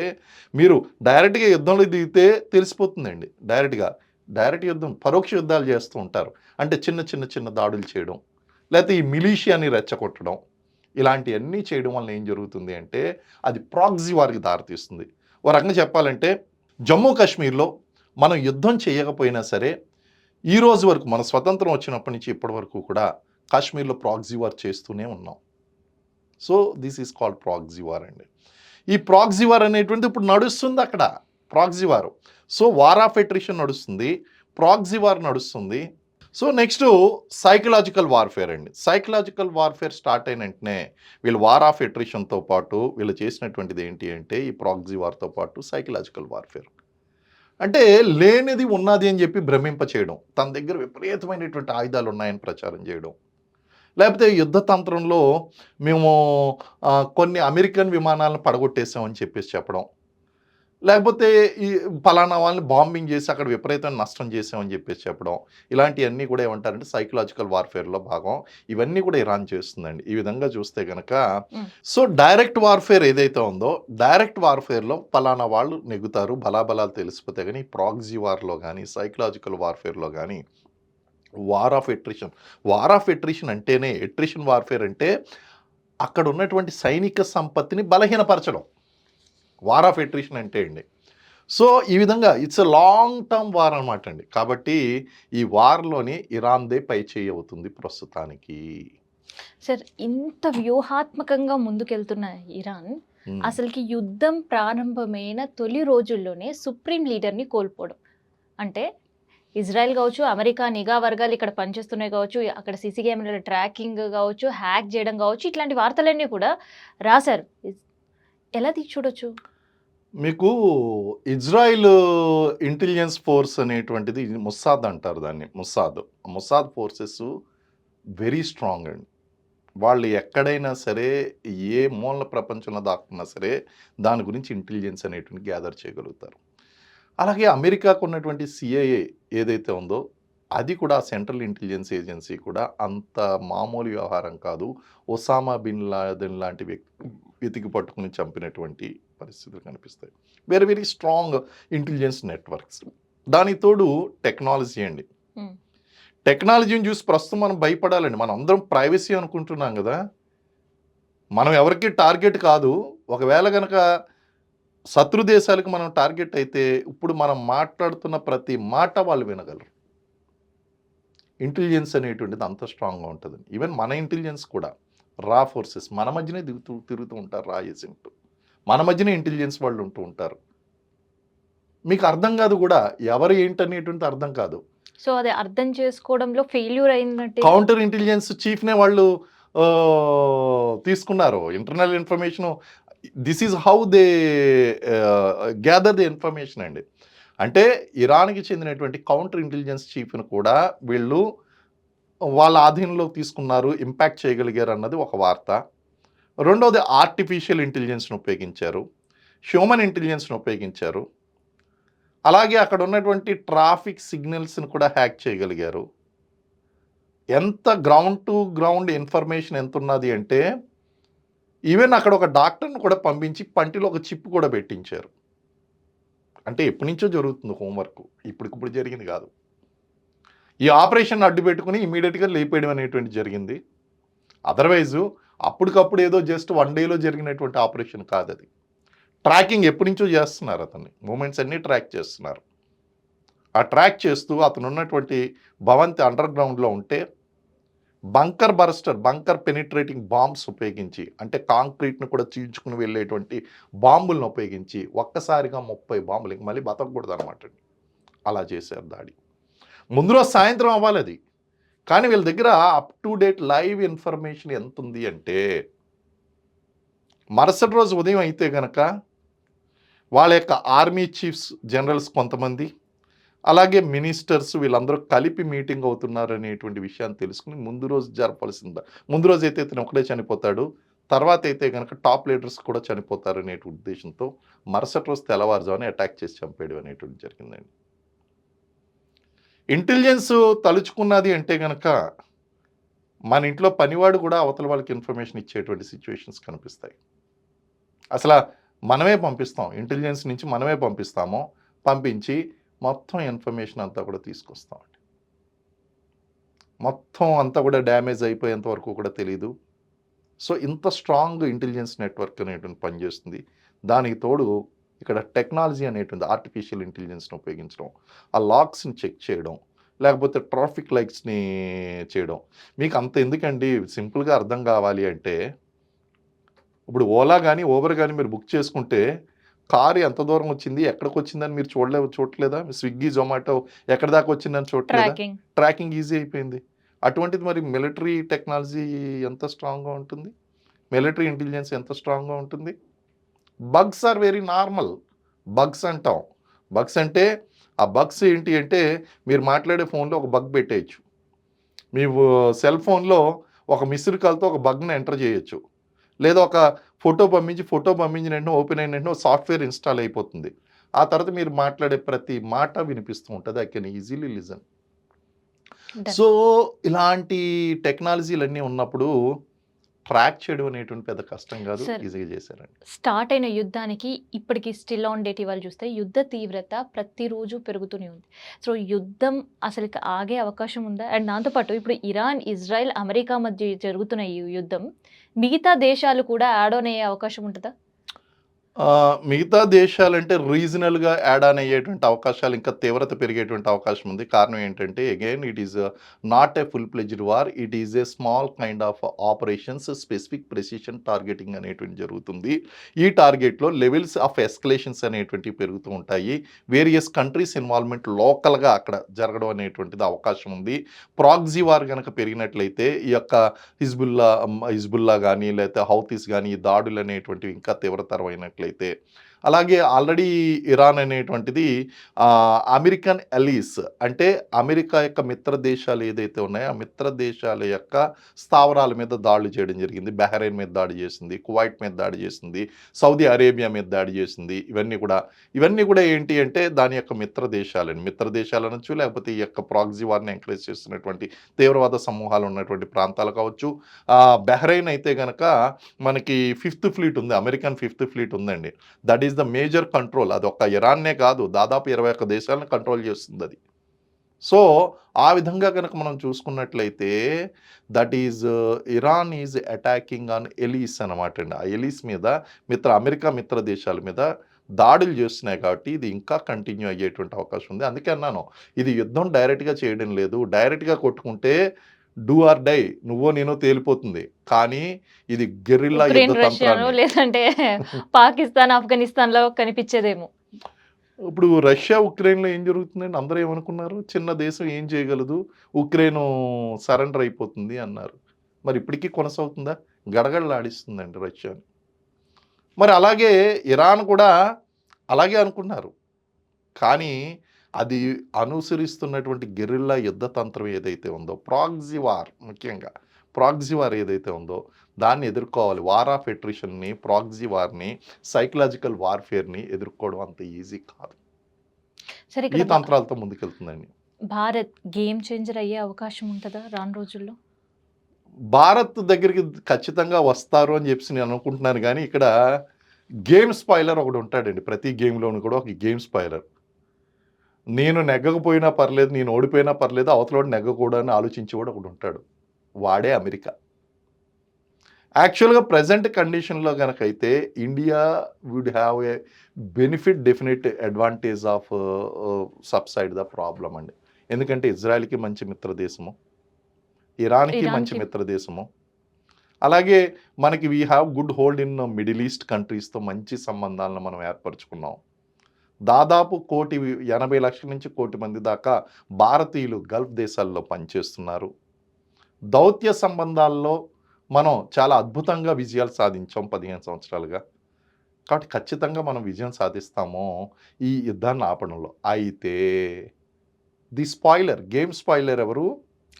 మీరు డైరెక్ట్గా యుద్ధంలో దిగితే తెలిసిపోతుందండి. డైరెక్ట్ యుద్ధం, పరోక్ష యుద్ధాలు చేస్తూ ఉంటారు. అంటే చిన్న దాడులు చేయడం, లేకపోతే ఈ మిలీషియాని రెచ్చగొట్టడం, ఇలాంటివన్నీ చేయడం వల్ల ఏం జరుగుతుంది అంటే అది ప్రాక్సీ వార్కి దారితీస్తుంది. ఓ రకంగా చెప్పాలంటే జమ్మూ కాశ్మీర్లో మనం యుద్ధం చేయకపోయినా సరే, ఈ రోజు వరకు మన స్వతంత్రం వచ్చినప్పటి నుంచి ఇప్పటి వరకు కూడా కాశ్మీర్లో ప్రాక్సీ వార్ చేస్తూనే ఉన్నాం. So this is called proxy war అండి. ఈ ప్రాక్సీ వార్ అనేటువంటిది ఇప్పుడు నడుస్తుంది అక్కడ. Proxy war. So war of attrition నడుస్తుంది, ప్రాక్సీ వార్ నడుస్తుంది. సో నెక్స్ట్ సైకలాజికల్ వార్ఫేర్ అండి. సైకలాజికల్ వార్ఫేర్ స్టార్ట్ అయిన వెంటనే వీళ్ళు వార్ ఆఫ్ అట్రిషన్తో పాటు వీళ్ళు చేసినటువంటిది ఏంటి అంటే ఈ ప్రాక్సీ వార్తో పాటు సైకలాజికల్ వార్ఫేర్. అంటే లేనిది ఉన్నది అని చెప్పి భ్రమింప చేయడం, తన దగ్గర విపరీతమైనటువంటి ఆయుధాలు ఉన్నాయని ప్రచారం చేయడం, లేకపోతే యుద్ధ తంత్రంలో మేము కొన్ని అమెరికన్ విమానాలను పడగొట్టేసామని చెప్పేసి చెప్పడం, లేకపోతే ఈ పలానా వాళ్ళని బాంబింగ్ చేసి అక్కడ విపరీతమైన నష్టం చేసామని చెప్పేసి చెప్పడం, ఇలాంటివన్నీ కూడా ఏమంటారంటే సైకలాజికల్ వార్ఫేర్లో భాగం. ఇవన్నీ కూడా ఇరాన్ చేస్తుందండి. ఈ విధంగా చూస్తే కనుక సో డైరెక్ట్ వార్ఫేర్ ఏదైతే ఉందో, డైరెక్ట్ వార్ఫేర్లో పలానా వాళ్ళు నెగ్గుతారు, బలాబలాలు తెలిసిపోతే కానీ ప్రాక్సీ వార్లో కానీ సైకలాజికల్ వార్ఫేర్లో కానీ వార్ ఆఫ్ ఎట్రిషన్ అంటేనే ఎట్రిషన్ వార్ఫేర్ అంటే అక్కడ ఉన్నటువంటి సైనిక సంపత్తిని బలహీనపరచడం. వార్ ఆఫ్ ఎట్రిషన్ అంటే అండి. సో ఈ విధంగా it's a long term war అనమాట అండి. కాబట్టి ఈ వార్లోని ఇరాన్దే పై చేయి అవుతుంది ప్రస్తుతానికి. సార్ ఇంత వ్యూహాత్మకంగా ముందుకెళ్తున్న ఇరాన్ అసలుకి యుద్ధం ప్రారంభమైన తొలి రోజుల్లోనే సుప్రీం లీడర్ని కోల్పోవడం అంటే ఇజ్రాయెల్ కావచ్చు, అమెరికా నిఘా వర్గాలు ఇక్కడ పనిచేస్తున్నాయి కావచ్చు, అక్కడ సీసీ కెమెరాల ట్రాకింగ్ కావచ్చు, హ్యాక్ చేయడం కావచ్చు, ఇట్లాంటి వార్తలన్నీ కూడా రాశారు. ఎలా చూడొచ్చు? మీకు ఇజ్రాయిల్ ఇంటెలిజెన్స్ ఫోర్స్ అనేటువంటిది ముస్సాద్ అంటారు దాన్ని. ముస్సాద్ ఫోర్సెస్ వెరీ స్ట్రాంగ్ అండి. వాళ్ళు ఎక్కడైనా సరే ఏ మూల ప్రపంచంలో దాక్కున్నా సరే దాని గురించి ఇంటెలిజెన్స్ అనేటువంటి గ్యాదర్ చేయగలుగుతారు. అలాగే అమెరికాకు ఉన్నటువంటి సిఐఏ ఏదైతే ఉందో అది కూడా సెంట్రల్ ఇంటెలిజెన్స్ ఏజెన్సీ కూడా అంత మామూలు వ్యవహారం కాదు. ఒసామా బిన్ లాదెన్ లాంటి వెతికి పట్టుకుని చంపినటువంటి పరిస్థితులు కనిపిస్తాయి. Very very strong intelligence networks. దానికి తోడు టెక్నాలజీ అండి. టెక్నాలజీని చూసి ప్రస్తుతం మనం భయపడాలండి. మనం అందరం ప్రైవసీ అనుకుంటున్నాం కదా. మనం ఎవరికి టార్గెట్ కాదు. ఒకవేళ కనుక శత్రు దేశాలకు మనం టార్గెట్ అయితే ఇప్పుడు మనం మాట్లాడుతున్న ప్రతి మాట వాళ్ళు వినగలరు. ఇంటెలిజెన్స్ అనేటువంటిది అంత స్ట్రాంగ్గా ఉంటుంది. ఈవెన్ మన ఇంటెలిజెన్స్ కూడా రా ఫోర్సెస్ మన మధ్యనే తిరుగుతూ ఉంటారు. రా ఏజెంట్ మన మధ్యనే ఇంటెలిజెన్స్ వాళ్ళు ఉంటూ ఉంటారు. మీకు అర్థం కాదు కూడా ఎవరు ఏంటనేటువంటి అర్థం కాదు. సో అది అర్థం చేసుకోవడంలో ఫెయిల్యూర్ అయిందంటే కౌంటర్ ఇంటెలిజెన్స్ చీఫ్నే వాళ్ళు తీసుకున్నారు. Internal information this is how they gather the information అండి. అంటే ఇరాన్కి చెందినటువంటి కౌంటర్ ఇంటెలిజెన్స్ చీఫ్ను కూడా వీళ్ళు వాళ్ళ ఆధీనంలోకి తీసుకున్నారు, ఇంపాక్ట్ చేయగలిగారు అన్నది ఒక వార్త. రెండవది ఆర్టిఫిషియల్ ఇంటెలిజెన్స్ను ఉపయోగించారు, హ్యూమన్ ఇంటెలిజెన్స్ను ఉపయోగించారు. అలాగే అక్కడ ఉన్నటువంటి ట్రాఫిక్ సిగ్నల్స్ని కూడా హ్యాక్ చేయగలిగారు. ఎంత గ్రౌండ్ టు గ్రౌండ్ ఇన్ఫర్మేషన్ ఎంత ఉన్నది అంటే ఈవెన్ అక్కడ ఒక డాక్టర్ని కూడా పంపించి పంటిలో ఒక చిప్ కూడా పెట్టించారు. అంటే ఎప్పటి నుంచో జరుగుతుంది హోంవర్క్, ఇప్పటికిప్పుడు జరిగింది కాదు. ఈ ఆపరేషన్ అడ్డు పెట్టుకుని ఇమీడియట్గా లేపేయడం అనేటువంటి జరిగింది. అదర్వైజు అప్పటికప్పుడు ఏదో జస్ట్ 1 డేలో జరిగినటువంటి ఆపరేషన్ కాదు అది. ట్రాకింగ్ ఎప్పటి నుంచో చేస్తున్నారు, అతన్ని మూమెంట్స్ అన్నీ ట్రాక్ చేస్తున్నారు. ఆ ట్రాక్ చేస్తూ అతను ఉన్నటువంటి భవంతి అండర్ గ్రౌండ్లో ఉంటే బంకర్ పెనిట్రేటింగ్ బాంబ్స్ ఉపయోగించి, అంటే కాంక్రీట్ను కూడా చీల్చుకుని వెళ్ళేటువంటి బాంబులను ఉపయోగించి ఒక్కసారిగా 30 బాంబులు, ఇంక మళ్ళీ బతకూడదు అనమాట. అలా చేశారు దాడి. ముందు రోజు సాయంత్రం అవ్వాలి అది. కానీ వీళ్ళ దగ్గర up to date live information ఎంత ఉంది అంటే, మరుసటి రోజు ఉదయం అయితే గనక వాళ్ళ యొక్క ఆర్మీ చీఫ్స్, జనరల్స్ కొంతమంది, అలాగే మినిస్టర్స్ వీళ్ళందరూ కలిపి మీటింగ్ అవుతున్నారు అనేటువంటి విషయాన్ని తెలుసుకుని ముందు రోజు జరపాల్సిందా. ముందు రోజు అయితే ఇతను ఒకడే చనిపోతాడు. తర్వాత అయితే గనక టాప్ లీడర్స్ కూడా చనిపోతారు అనే ఉద్దేశంతో మరుసటి రోజు తెల్లవారుజామున అటాక్ చేసి చంపేయడం అనేటువంటి జరిగిందండి. ఇంటెలిజెన్స్ తలుచుకున్నది అంటే గనక మన ఇంట్లో పనివాడు కూడా అవతల వాళ్ళకి ఇన్ఫర్మేషన్ ఇచ్చేటువంటి సిచ్యువేషన్స్ కనిపిస్తాయి. అసలు మనమే పంపిస్తాం. ఇంటెలిజెన్స్ నుంచి మనమే పంపిస్తాము. పంపించి మొత్తం ఇన్ఫర్మేషన్ అంతా కూడా తీసుకొస్తామండి. మొత్తం అంతా కూడా డ్యామేజ్ అయిపోయేంత వరకు కూడా తెలీదు. సో ఇంత స్ట్రాంగ్ ఇంటెలిజెన్స్ నెట్వర్క్ అనేటువంటి పనిచేస్తుంది. దానికి తోడు ఇక్కడ టెక్నాలజీ అనేటువంటి ఆర్టిఫిషియల్ ఇంటెలిజెన్స్ని ఉపయోగించడం, ఆ లాక్స్ని చెక్ చేయడం, లేకపోతే ట్రాఫిక్ లైట్స్ని చేయడం. మీకు అంత ఎందుకండి, సింపుల్గా అర్థం కావాలి అంటే, ఇప్పుడు ఓలా కానీ ఊబర్ కానీ మీరు బుక్ చేసుకుంటే కారు ఎంత దూరం వచ్చింది, ఎక్కడికి వచ్చిందని మీరు చూడలేదా? స్విగ్గీ, జొమాటో ఎక్కడి దాకా వచ్చిందని చూడలేదా? ట్రాకింగ్ ఈజీ అయిపోయింది. అటువంటిది మరి మిలిటరీ టెక్నాలజీ ఎంత స్ట్రాంగ్గా ఉంటుంది, మిలిటరీ ఇంటెలిజెన్స్ ఎంత స్ట్రాంగ్గా ఉంటుంది. Bugs are very normal. Bugs అంటాం. బగ్స్ అంటే ఆ బగ్స్ ఏంటి అంటే, మీరు మాట్లాడే ఫోన్లో ఒక బగ్ పెట్టేయచ్చు. మీ సెల్ ఫోన్లో ఒక మిస్డ్ కాల్తో ఒక బగ్ని ఎంటర్ చేయొచ్చు. లేదా ఒక ఫోటో పంపించిన వెంటనే ఓపెన్ అయిన వెంటనే సాఫ్ట్వేర్ ఇన్స్టాల్ అయిపోతుంది. ఆ తర్వాత మీరు మాట్లాడే ప్రతి మాట వినిపిస్తూ ఉంటుంది. I can easily listen. So ఇలాంటి టెక్నాలజీలన్నీ ఉన్నప్పుడు ట్రాక్ చేయడం అనేటువంటి పెద్ద కష్టం కాదు, ఈజీగా చేశారండి. స్టార్ట్ అయిన యుద్ధానికి ఇప్పటికి స్టిల్ ఆన్ డేట్ ఇవాళ చూస్తే యుద్ధ తీవ్రత ప్రతిరోజు పెరుగుతూనే ఉంది. సో యుద్ధం అసలు ఆగే అవకాశం ఉందా? అండ్ దాంతోపాటు ఇప్పుడు ఇరాన్, ఇజ్రాయెల్, అమెరికా మధ్య జరుగుతున్న ఈ యుద్ధం మిగతా దేశాలు కూడా యాడ్ ఆన్ అయ్యే అవకాశం ఉంటుందా? మిగతా దేశాలంటే రీజనల్గా యాడ్ ఆన్ అయ్యేటువంటి అవకాశాలు ఇంకా తీవ్రత పెరిగేటువంటి అవకాశం ఉంది. కారణం ఏంటంటే again it is not a full pledged war, it is a small kind of operations, specific precision targeting అనేటువంటి జరుగుతుంది. ఈ టార్గెట్లో లెవెల్స్ ఆఫ్ ఎస్కలేషన్స్ అనేటువంటివి పెరుగుతూ ఉంటాయి. వేరియస్ కంట్రీస్ ఇన్వాల్వ్మెంట్ లోకల్గా అక్కడ జరగడం అనేటువంటిది అవకాశం ఉంది. ప్రాక్సీ వార్ కనుక పెరిగినట్లయితే ఈ యొక్క హిజ్బుల్లా కానీ లేకపోతే హౌతీస్ కానీ ఈ దాడులు అనేటువంటివి ఇంకా తీవ్రతరమైనట్లయితే, అలాగే ఆల్రెడీ ఇరాన్ అనేటువంటిది అమెరికన్ అలీస్ అంటే అమెరికా యొక్క మిత్ర దేశాలు ఏదైతే ఉన్నాయో ఆ మిత్ర దేశాల యొక్క స్థావరాల మీద దాడులు చేయడం జరిగింది. బహ్రెయిన్ మీద దాడి చేసింది, కువైట్ మీద దాడి చేసింది, సౌదీ అరేబియా మీద దాడి చేసింది. ఇవన్నీ కూడా ఏంటి అంటే దాని యొక్క మిత్ర దేశాలు అనొచ్చు, లేకపోతే ఈ యొక్క ప్రాక్సీ వార్ని ఎంకరేజ్ చేస్తున్నటువంటి తీవ్రవాద సమూహాలు ఉన్నటువంటి ప్రాంతాలు కావచ్చు. బహ్రెయిన్ అయితే కనుక మనకి 5th ఫ్లీట్ ఉంది, అమెరికన్ 5th ఫ్లీట్ ఉందండి. That is the major control. అది ఒక్క ఇరాన్నే కాదు, దాదాపు 21 దేశాలను కంట్రోల్ చేస్తుంది అది. సో ఆ విధంగా కనుక మనం చూసుకున్నట్లయితే that is Iran is attacking on allies అనమాట అండి. ఆ ఎలీస్ మీద అమెరికా మిత్ర దేశాల మీద దాడులు చేస్తున్నాయి కాబట్టి ఇది ఇంకా కంటిన్యూ అయ్యేటువంటి అవకాశం ఉంది. అందుకే అన్నాను, ఇది యుద్ధం డైరెక్ట్గా చేయడం లేదు. డైరెక్ట్గా కొట్టుకుంటే డూ ఆర్ డై, నువ్వో నేనో తేలిపోతుంది. కానీ ఇది గెరిల్లా యుద్ధ తంత్రాన్ని, లేదంటే పాకిస్తాన్, ఆఫ్ఘనిస్తాన్లో కనిపించేదేమో. ఇప్పుడు రష్యా ఉక్రెయిన్లో ఏం జరుగుతుందండి? అందరూ ఏమనుకున్నారు, చిన్న దేశం ఏం చేయగలదు, ఉక్రెయిన్ సరెండర్ అయిపోతుంది అన్నారు. మరి ఇప్పటికీ కొనసాగుతుందా? గడగడలాడిస్తుందండి రష్యాని. మరి అలాగే ఇరాన్ కూడా అలాగే అనుకున్నారు. కానీ అది అనుసరిస్తున్నటువంటి గెరిల్లా యుద్ధ తంత్రం ఏదైతే ఉందో, ప్రాక్సీ వార్, ముఖ్యంగా ప్రాక్సీ వార్ ఏదైతే ఉందో దాన్ని ఎదుర్కోవాలి. వార్ ఆఫ్ ఎట్రిషన్ని, ప్రాక్సీ వార్ని, సైకలాజికల్ వార్ఫేర్ని ఎదుర్కోవడం అంత ఈజీ కాదు. ఈ తంత్రాలతో ముందుకెళ్తుందండి. భారత్ గేమ్ చేంజర్ అయ్యే అవకాశం ఉంటుందా రాను రోజుల్లో? భారత్ దగ్గరికి ఖచ్చితంగా వస్తారు అని చెప్పి నేను అనుకుంటున్నాను. కానీ ఇక్కడ గేమ్ స్పాయిలర్ ఒకడు ఉంటాడండి. ప్రతి గేమ్లోనూ కూడా ఒక గేమ్ స్పాయిలర్. నేను నెగ్గకపోయినా పర్లేదు, నేను ఓడిపోయినా పర్లేదు, అవతలోడు నెగ్గకూడదని ఆలోచించేవాడు ఒకడు ఉంటాడు. వాడే అమెరికా. యాక్చువల్గా ప్రజెంట్ కండిషన్లో కనుకైతే India would have a benefit, definite advantage of subside the problem అండి. ఎందుకంటే ఇజ్రాయెల్కి మంచి మిత్ర దేశము, ఇరాన్కి మంచి మిత్ర దేశము, అలాగే మనకి we have good hold in middle east కంట్రీస్తో మంచి సంబంధాలను మనం ఏర్పరచుకున్నాం. దాదాపు 1,80,00,000 నుంచి 1,00,00,000 మంది దాకా భారతీయులు గల్ఫ్ దేశాల్లో పనిచేస్తున్నారు. దౌత్య సంబంధాల్లో మనం చాలా అద్భుతంగా విజయాలు సాధించాం 15 సంవత్సరాలుగా. కాబట్టి ఖచ్చితంగా మనం విజయం సాధిస్తాము ఈ యుద్ధాన్ని ఆపడంలో. అయితే గేమ్ స్పాయిలర్ ఎవరు?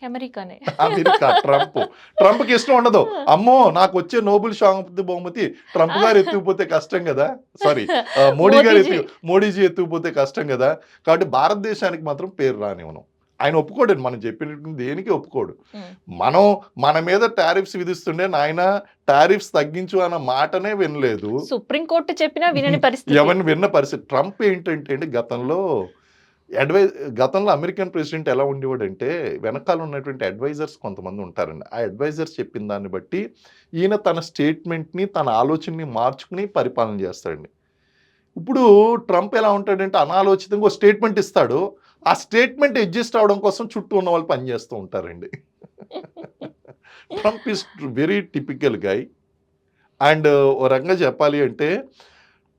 అమెరికానే. America, Trump. ట్రంప్‌కి ఇష్టం ఉండదు. అమ్మో! నాకొచ్చే నోబెల్ శాంతి బహుమతి ట్రంప్ గారు ఎత్తుకుపోతే కష్టం గదా! సారీ మోడీ గారు మోదీజీ. మోడీజీ ఎత్తుకుపోతే కష్టం గదా! కాబట్టి భారతదేశానికి మాత్రం పేరు రానివ్వను. ఆయన ఒప్పుకోడండి. మనం చెప్పినట్టు దేనికి ఒప్పుకోడు. ఉమ్. మనం మన మీద టారిఫ్స్ విధిస్తుండే నాయన టారిఫ్స్ తగ్గించు అన్న మాటనే వినలేదు. సుప్రీంకోర్టు చెప్పినా వినని పరిస్థితి. ఎవరిని విన్న పరిస్థితి. ట్రంప్ ఏంటంటే అండి గతంలో అమెరికన్ ప్రెసిడెంట్ ఎలా ఉండేవాడంటే వెనకాల ఉన్నటువంటి అడ్వైజర్స్ కొంతమంది ఉంటారండి. ఆ అడ్వైజర్స్ చెప్పిన దాన్ని బట్టి ఈయన తన స్టేట్మెంట్‌ని, తన ఆలోచనని మార్చుకుని పరిపాలన చేస్తాడండి. ఇప్పుడు ట్రంప్ ఎలా ఉంటాడంటే అనాలోచితంగా ఒక స్టేట్మెంట్ ఇస్తాడు. ఆ స్టేట్మెంట్ అడ్జస్ట్ అవ్వడం కోసం చుట్టూ ఉన్న వాళ్ళు పనిచేస్తూ ఉంటారండి. Trump is very typical guy. And ఓ రకంగా చెప్పాలి అంటే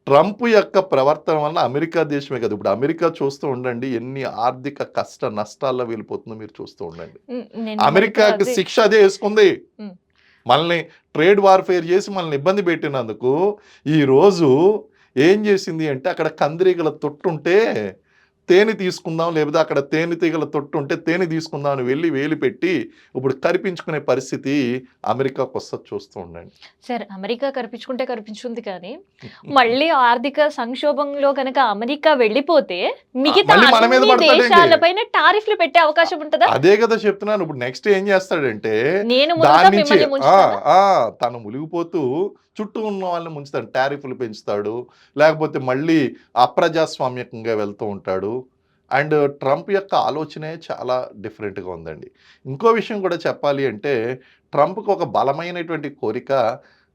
ట్రంప్ యొక్క ప్రవర్తన వల్ల అమెరికా దేశమే కాదు. ఇప్పుడు అమెరికా చూస్తూ ఉండండి ఎన్ని ఆర్థిక కష్ట నష్టాల్లో వెళ్ళిపోతుందో మీరు చూస్తూ ఉండండి. నేను అమెరికాకి అదే. శిక్ష అదే వేసుకుంది. ఉమ్. మనల్ని ట్రేడ్ వార్ఫేర్ చేసి మనల్ని ఇబ్బంది పెట్టినందుకు ఈరోజు ఏం చేసింది అంటే అక్కడ కందిరీగల తొట్టుంటే తేనె తీసుకుందాం, లేకపోతే అక్కడ తేనెటీగల తొట్టుంటే తేనె తీసుకుందాం అని వేలు పెట్టి ఇప్పుడు కరిపించుకునే పరిస్థితి అమెరికాకు వస్తుంది చూస్తూ ఉండండి. సరే, అమెరికా కనిపించుకుంది కానీ మళ్ళీ ఆర్థిక సంక్షోభంలో కనుక అమెరికా వెళ్ళిపోతే మిగతా మళ్ళీ మన మీద అన్ని పడతాడండి. దేశాలపైన టారిఫ్లు పెట్టే అవకాశం ఉంటుందా? అదే కదా చెప్తున్నాను. ఇప్పుడు నెక్స్ట్ ఏం చేస్తాడంటే నేను మునుగుతా, దాని నుంచి మిమ్మల్ని ముంచుతానా? తను మునిగిపోతూ చుట్టూ ఉన్న వాళ్ళని ముంచుతాడు. టారిఫ్లు పెంచుతాడు. లేకపోతే మళ్ళీ అప్రజాస్వామ్యకంగా వెళ్తూ ఉంటాడు. అండ్ ట్రంప్ యొక్క ఆలోచనే చాలా డిఫరెంట్‌గా ఉందండి. ఇంకో విషయం కూడా చెప్పాలి అంటే ట్రంప్‌కి ఒక బలమైనటువంటి కోరిక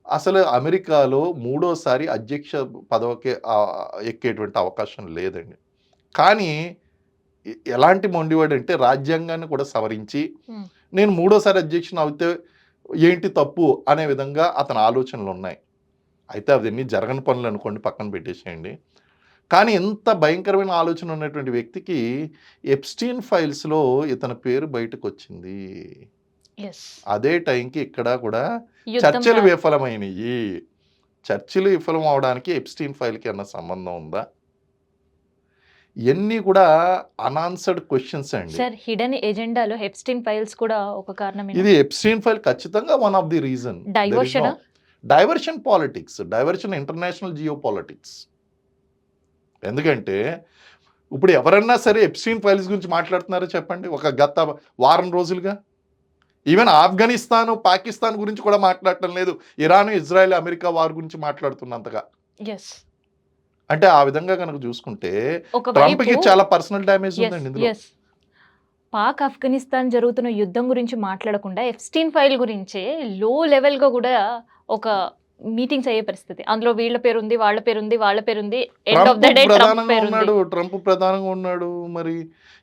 అసలు అమెరికాలో మూడోసారి అధ్యక్ష పదవికి ఎక్కేటువంటి అవకాశం లేదండి. కానీ ఎలాంటి మొండివాడంటే రాజ్యాంగాన్ని కూడా సవరించి ఉమ్. నేను మూడోసారి అధ్యక్షుని అవుతే ఏంటి తప్పు అనే విధంగా అతని ఆలోచనలు ఉన్నాయి. అయితే అవన్నీ జరగని పనులు అనుకోండి, పక్కన పెట్టేసేయండి. కానీ ఎంత భయంకరమైన ఆలోచన ఉన్నటువంటి వ్యక్తికి ఎప్స్టీన్ ఫైల్స్‌లో ఇతని పేరు బయటకొచ్చింది. Yes. అదే టైంకి ఇక్కడ కూడా యుద్ధం చర్చలు రా- విఫలమైనయి. చర్చలు విఫలం అవడానికి ఎప్స్టీన్ ఫైల్‌కి ఏమన్నా సంబంధం ఉందా? ఇయన్నీ కూడా అనాన్సర్డ్ క్వెషన్స్ అండి. సార్, హిడెన్ ఎజెండాలో హెప్స్టీన్ ఫైల్స్ కూడా ఒక కారణమేనా? ఇది ఎప్స్టీన్ ఫైల్ ఖచ్చితంగా one of the reason. Diversion. Diversion politics, diversion international geo politics. ఎందుకంటే ఇప్పుడు ఎవరన్నా సరే ఎప్స్టీన్ ఫైల్స్ గురించి మాట్లాడుతున్నారో చెప్పండి ఒక గత వారం రోజులుగా. ఈవెన్ ఆఫ్ఘనిస్తాన్, పాకిస్తాన్ గురించి కూడా మాట్లాడటం లేదు. ఇరాన్, ఇజ్రాయెల్, అమెరికా వార్ గురించి మాట్లాడుతున్నంతగా. ఎస్. అంటే ఆ విధంగా కనుక చూసుకుంటే ఒకవైపు ట్రంప్‌కి చాలా పర్సనల్ డ్యామేజ్ ఉందండి ఇందులో. ఎస్. పాక్ ఆఫ్ఘనిస్తాన్ జరుగుతున్న యుద్ధం గురించి మాట్లాడకుండా ఎప్స్టీన్ ఫైల్ గురించే లో లెవెల్ గా కూడా ఒక మీటింగ్స్ అయ్యే పరిస్థితి. అందులో వీళ్ళ పేరుంది, వాళ్ళ పేరుంది, వాళ్ళ పేరుంది. End of the day Trump ప్రధానంగా పేరుంది. ఉన్నాడు. ట్రంప్ ప్రధానంగా ఉన్నాడు. మరి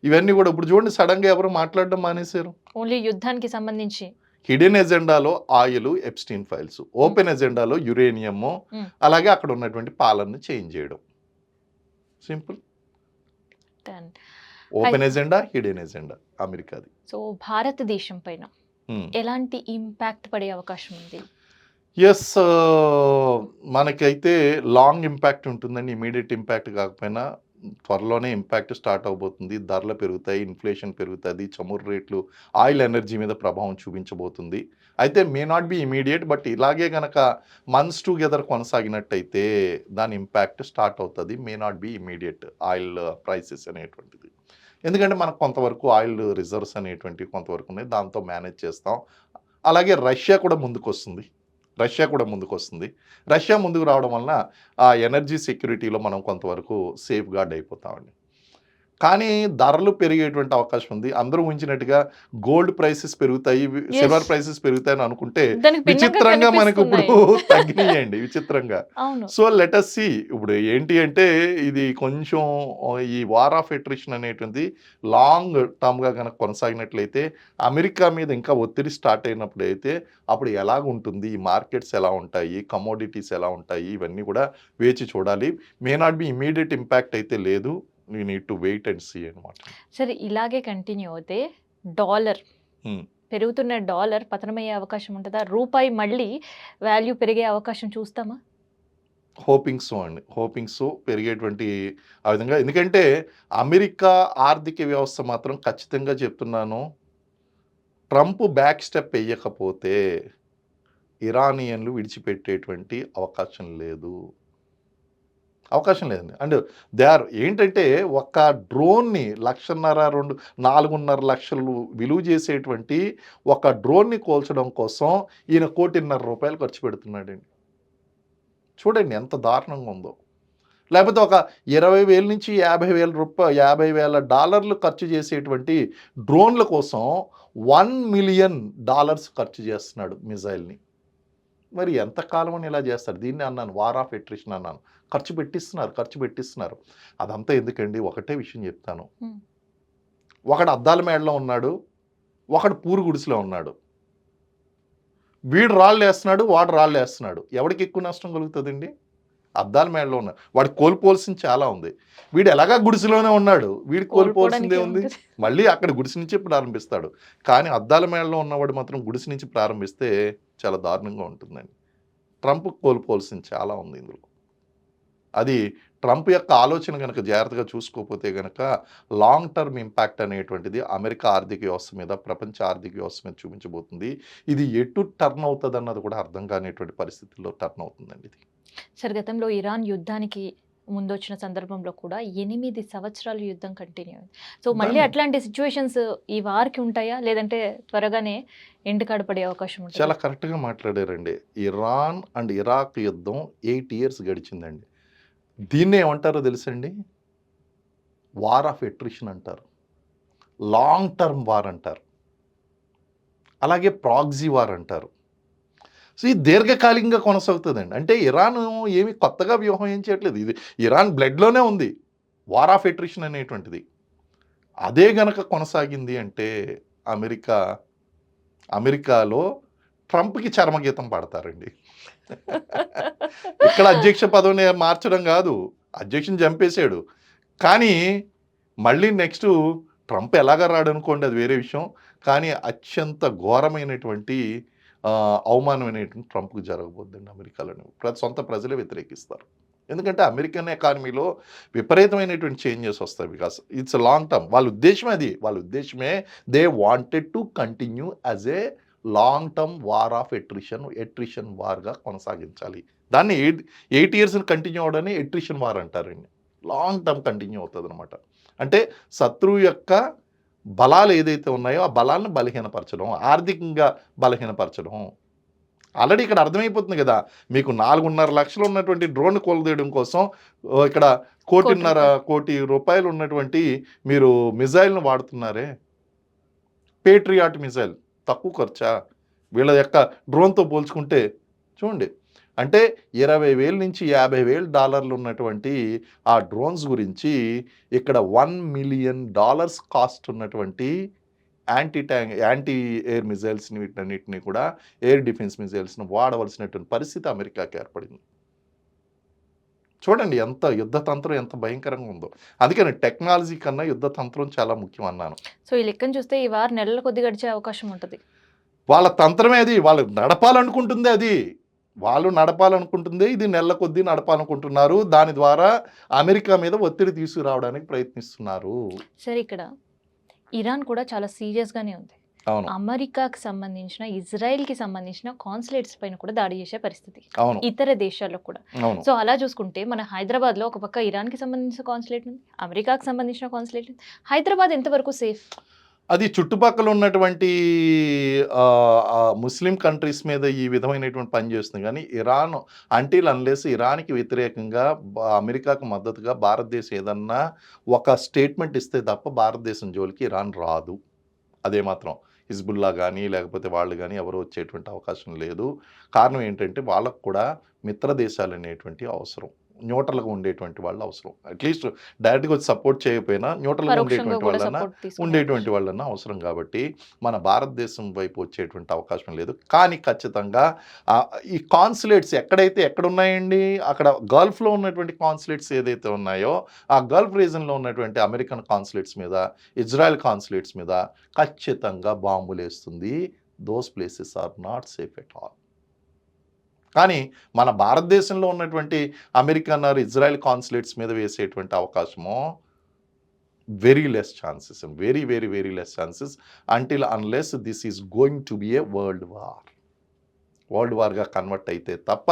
ఇవన్నీ కూడా ఇప్పుడు చూడండి సడన్‌గా ఎవరు మాట్లాడడం మానేశారు. ఓన్లీ యుద్ధానికి సంబంధించి. హిడెన్ ఎజెండాలో ఆయిల్, ఎప్స్టీన్ ఫైల్స్. ఓపెన్ ఎజెండాలో యురేనియము, అలాగే అక్కడ ఉన్నటువంటి పాలనని చేంజ్ చేయడం. Simple. Then, open agenda, hidden agenda అమెరికాది. సో భారతదేశం పైన హ్మ్. ఎలాంటి ఇంపాక్ట్ పడే అవకాశం ఉంది? యెస్. మనకైతే లాంగ్ ఇంపాక్ట్ ఉంటుందండి. ఇమ్మీడియేట్ ఇంపాక్ట్ కాకపోయినా త్వరలోనే ఇంపాక్ట్ స్టార్ట్ అవబోతుంది. ధరలు పెరుగుతాయి, ఇన్ఫ్లేషన్ పెరుగుతది, చమురు రేట్లు, ఆయిల్ ఎనర్జీ మీద ప్రభావం చూపించబోతుంది. అయితే మే నాట్ బి ఇమ్మీడియేట్, బట్ ఇలాగే గనక మంత్స్ టుగెదర్ కొనసాగినట్టయితే దాని ఇంపాక్ట్ స్టార్ట్ అవుతుంది. మే not be immediate oil prices అనేటువంటిది. ఎందుకంటే మనకు కొంతవరకు ఆయిల్ రిజర్వ్స్ అనేటువంటివి కొంతవరకు ఉన్నాయి. దాంతో మేనేజ్ చేస్తాం. అలాగే రష్యా కూడా ముందుకొస్తుంది. రష్యా ముందుకు రావడం వలన ఆ ఎనర్జీ సెక్యూరిటీలో మనం కొంతవరకు సేఫ్ గార్డ్ అయిపోతామండి. కానీ ధరలు పెరిగేటువంటి అవకాశం ఉంది. అందరూ ఊహించినట్టుగా గోల్డ్ ప్రైసెస్ పెరుగుతాయి, యెస్. సిల్వర్ ప్రైసెస్ పెరుగుతాయని అనుకుంటే దానికి భిన్నంగా విచిత్రంగా మనకిప్పుడు కనిపిస్తున్నాయి. తగ్గినియండి విచిత్రంగా. అవును. So let us see. ఇప్పుడు ఏంటి అంటే ఇది కొంచెం ఈ వార్ ఆఫ్ అట్రిషన్ అనేటువంటిది లాంగ్ టర్మ్‌గా గనక కొనసాగినట్లయితే అమెరికా మీద ఇంకా ఒత్తిడి స్టార్ట్ అయినప్పుడైతే అప్పుడు ఎలాగుంటుంది? ఈ మార్కెట్స్ ఎలా ఉంటాయి? కమోడిటీస్ ఎలా ఉంటాయి? ఇవన్నీ కూడా వేచి చూడాలి. May not be immediate impact అయితే లేదు. We need to wait and see అనమాట. సరే ఇలాగే కంటిన్యూ అవుతే డాలర్ హ్మ్. పెరుగుతున్న డాలర్ పతనమయ్యే అవకాశం ఉంటదా? రూపాయి మళ్ళీ వాల్యూ పెరిగే అవకాశం చూస్తామా? హోపింగ్ సో అండి. హోపింగ్ సో పెరిగేటువంటి ఆ విధంగా ఎందుకంటే అమెరికా ఆర్థిక వ్యవస్థ మాత్రం ఖచ్చితంగా చెప్తున్నాను. ట్రంప్ బ్యాక్ స్టెప్ ఎయ్యకపోతే ఇరానియన్‌లు విడిచిపెట్టేటువంటి అవకాశం లేదు. అవకాశం లేదండి. అండ్ దే ఆర్ ఏంటంటే ఒక డ్రోన్‌ని 1,50,000 2 4,500 లక్షలు విలువ చేసేటువంటి ఒక డ్రోన్‌ని కోల్చడం కోసం ఈయన రూ. 1,50,00,000 ఖర్చు పెడుతున్నాడండి. చూడండి ఎంత దారుణంగా ఉందో. లేకపోతే ఒక 20,000 నుంచి $50,000 ఖర్చు చేసేటువంటి డ్రోన్‌ల కోసం $1,000,000 ఖర్చు చేస్తున్నాడు మిజైల్‌ని. మరి ఎంత కాలం అని ఇలా చేస్తారు? దీన్నే అన్నాను వార్ ఆఫ్ అట్రిషన్ అన్నాను. ఖర్చు పెట్టిస్తున్నారు, ఖర్చు పెట్టిస్తున్నారు. అదంతా ఎందుకండి? ఒకటే విషయం చెప్తాను. హ్మ్. ఒకడు అద్దాల మేడలో ఉన్నాడు. ఒకడు పూరు గుడిసెలో ఉన్నాడు. వీడు రాళ్ళేస్తున్నాడు, వాడు రాళ్ళేస్తున్నాడు. ఎవడికి ఎక్కువ నష్టం కలుగుతదండి? అద్దాల మేడలో ఉన్నాడు. వాడు కోల్పోవాల్సింది చాలా ఉంది. వీడు ఎలాగా గుడిసెలోనే ఉన్నాడు. వీడు కోల్పోవాల్సిందే కోల్పోవడానికి ఉంది. ఏముంటది? మళ్ళీ అక్కడ గుడిసె నుంచే ప్రారంభిస్తాడు. కానీ అద్దాల మేడలో ఉన్నవాడు మాత్రం గుడిసె నుంచి ప్రారంభిస్తే చాలా దారుణంగా ఉంటుందండి. ట్రంప్ కోల్పోవాల్సింది చాలా ఉంది ఇందులో. అది ట్రంప్ యొక్క ఆలోచన గనక జాగ్రత్తగా చూసుకోకపోతే గనక లాంగ్ టర్మ్ ఇంపాక్ట్ అనేటువంటిది అమెరికా ఆర్థిక వ్యవస్థ మీద, ప్రపంచ ఆర్థిక వ్యవస్థ మీద చూపించబోతుంది. ఇది ఎటు టర్న్ అవుతదన్నది కూడా అర్థం కానిటువంటి పరిస్థితుల్లో టర్న్ అవుతుందండి ఇది. సరే గతంలో ఇరాన్ యుద్ధానికి ముందొచ్చిన సందర్భంలో కూడా 8 సంవత్సరాలు యుద్ధం కంటిన్యూ అయింది. సో మళ్ళీ దాన్ని అట్లాంటి సిట్యుయేషన్స్ ఈ వార్‌కి ఉంటాయా? లేదంటే త్వరగానే ఎండ్ కార్డ్ పడే అవకాశం ఉంటదా? చాలా కరెక్ట్‌గా మాట్లాడారండి. ఇరాన్ అండ్ ఇరాక్ యుద్ధం 8 ఇయర్స్ గడిచిందండి. దీన్నే ఏమంటారో తెలుసండి? వార్ ఆఫ్ అట్రిషన్ అంటారు. లాంగ్ టర్మ్ వార్ అంటారు. అలాగే ప్రాక్సీ వార్ అంటారు. సో, ఇది దీర్ఘకాలికంగా కొనసాగుతదండి. అంటే ఇరాన్ ఏమి కొత్తగా వ్యూహం ఏం చేయట్లేదు. ఇది ఇరాన్ బ్లడ్‌లోనే ఉంది. వార్ ఆఫ్ అట్రిషన్ అనేటువంటిది. అదే గనక కొనసాగింది అంటే అమెరికా అమెరికాలో ట్రంప్‌కి చరమగీతం పాడతారండి. ఇక్కడ అధ్యక్ష పదవిని మార్చడం గాదు. అధ్యక్షుడిని చంపేసాడు. కానీ మళ్ళీ నెక్స్టు ట్రంప్ ఎలాగా రాడనుకోండి అది వేరే విషయం. కానీ అత్యంత ఘోరమైనటువంటి అవమానమైనటువంటి ట్రంప్‌కి జరగబోద్దండి అమెరికాలోని. సొంత ప్రజలే వ్యతిరేకిస్తారు. ఎందుకంటే అమెరికన్ ఎకానమీలో విపరీతమైనటువంటి చేంజెస్ వస్తాయి. Because it's long term. వాళ్ళ ఉద్దేశ్యమే అది. వాళ్ళ ఉద్దేశ్యమే they wanted to continue as a long term war of attrition వార్‌గా కొనసాగించాలి. దాన్ని 8 ఇయర్స్‌ని కంటిన్యూ అవ్వడాన్ని అట్రిషన్ వార్ అంటారండి. లాంగ్ టర్మ్ కంటిన్యూ అవుతదనమాట. అంటే శత్రువు యొక్క బలాలు ఏదైతే ఉన్నాయో ఆ బలాలను బలహీనపరచడం, ఆర్థికంగా బలహీనపరచడం. ఆల్రెడీ ఇక్కడ అర్థమైపోతుంది గదా! మీకు 4,500 లక్షలు ఉన్నటువంటి డ్రోన్ కూలదీయడం కోసం ఇక్కడ కోటి రూపాయలు ఉన్నటువంటి మీరు మిజైల్‌ని వాడుతున్నారే. పేట్రియాట్ మిజైల్ తక్కువ ఖర్చా? వీళ్ళ యొక్క డ్రోన్‌తో పోల్చుకుంటే చూడండి. అంటే 20,000 నుంచి $50,000 ఉన్నటువంటి ఆ డ్రోన్స్ గురించి ఇక్కడ $1,000,000 కాస్ట్ ఉన్నటువంటి యాంటీ ఎయిర్ మిజైల్స్‌ని వీటన్నిటిని కూడా ఎయిర్ డిఫెన్స్ మిజైల్స్‌ని వాడవలసినటువంటి పరిస్థితి అమెరికాకి ఏర్పడింది. చూడండి ఎంత యుద్ధ తంత్రం ఎంత భయంకరంగా ఉందో. అందుకని టెక్నాలజీ కన్నా యుద్ధ తంత్రం చాలా ముఖ్యం అన్నాను. సో ఈ లెక్కను చూస్తే ఈ వార్ నెలల కొద్దీ గడిచే అవకాశం ఉంటది. వాళ్ళ తంత్రమే అది. వాళ్ళు నడపాలనుకుంటుందే అది. వాళ్ళు నడపాలనుకుంటుందే ఇది నెలల కొద్దీ నడపాలనుకుంటున్నారు. దాని ద్వారా అమెరికా మీద ఒత్తిడి తీసుకురావడానికి ప్రయత్నిస్తున్నారు. సరే ఇక్కడ ఇరాన్ కూడా చాలా సీరియస్‌గానే ఉంది. అవును. అమెరికాకి సంబంధించిన, ఇజ్రాయెల్‌కి సంబంధించిన కాన్సులేట్స్ పైన కూడా దాడి చేసే పరిస్థితి. అవును. ఇతర దేశాల్లో కూడా. అవును. సో అలా చూసుకుంటే మన హైదరాబాద్‌లో ఒక పక్క ఇరాన్‌కి సంబంధించిన కాన్సులేట్ ఉంది. అమెరికాకి సంబంధించిన కాన్సులేట్ ఉంది. హైదరాబాద్ ఎంతవరకు సేఫ్? అది చుట్టుపక్కల ఉన్నటువంటి ముస్లిం కంట్రీస్ మీద ఈ విధమైనటువంటి పని చేస్తుంది కానీ ఇరాన్ అంటిల్ అన్లెస్ ఇరాన్కి వ్యతిరేకంగా అమెరికాకు మద్దతుగా భారతదేశం ఏదన్నా ఒక స్టేట్మెంట్ ఇస్తే తప్ప భారతదేశం జోలికి ఇరాన్ రాదు. అదే మాత్రం హిజ్బుల్లా కానీ లేకపోతే వాళ్ళు కానీ ఎవరు వచ్చేటువంటి అవకాశం లేదు. కారణం ఏంటంటే వాళ్ళకు కూడా మిత్ర దేశాలు అనేటువంటి అవసరం, న్యూట్రల్గా ఉండేటువంటి వాళ్ళు అవసరం. అట్లీస్ట్ డైరెక్ట్గా వచ్చి సపోర్ట్ చేయకపోయినా న్యూట్రల్గా పరోక్షంగా ఉండేటువంటి కూడా వాళ్ళన్నా సపోర్ట్ తీసుకునే ఉండేటువంటి వాళ్ళన్నా అవసరం. కాబట్టి మన భారతదేశం వైపు వచ్చేటువంటి అవకాశం లేదు. కానీ ఖచ్చితంగా ఈ కాన్సులేట్స్ ఎక్కడున్నాయండి, అక్కడ గల్ఫ్లో ఉన్నటువంటి కాన్సులేట్స్ ఏదైతే ఉన్నాయో ఆ గల్ఫ్ రీజన్లో ఉన్నటువంటి అమెరికన్ కాన్సులేట్స్ మీద, ఇజ్రాయెల్ కాన్సులేట్స్ మీద ఖచ్చితంగా బాంబులు వేస్తుంది. Those places are not safe at all. కానీ మన భారతదేశంలో ఉన్నటువంటి అమెరికన్ ఆర్ ఇజ్రాయెల్ కాన్సులేట్స్ మీద వేసేటువంటి అవకాశము very less chances, very very very less chances until unless this is going to be a world వార్గా కన్వర్ట్ అయితే తప్ప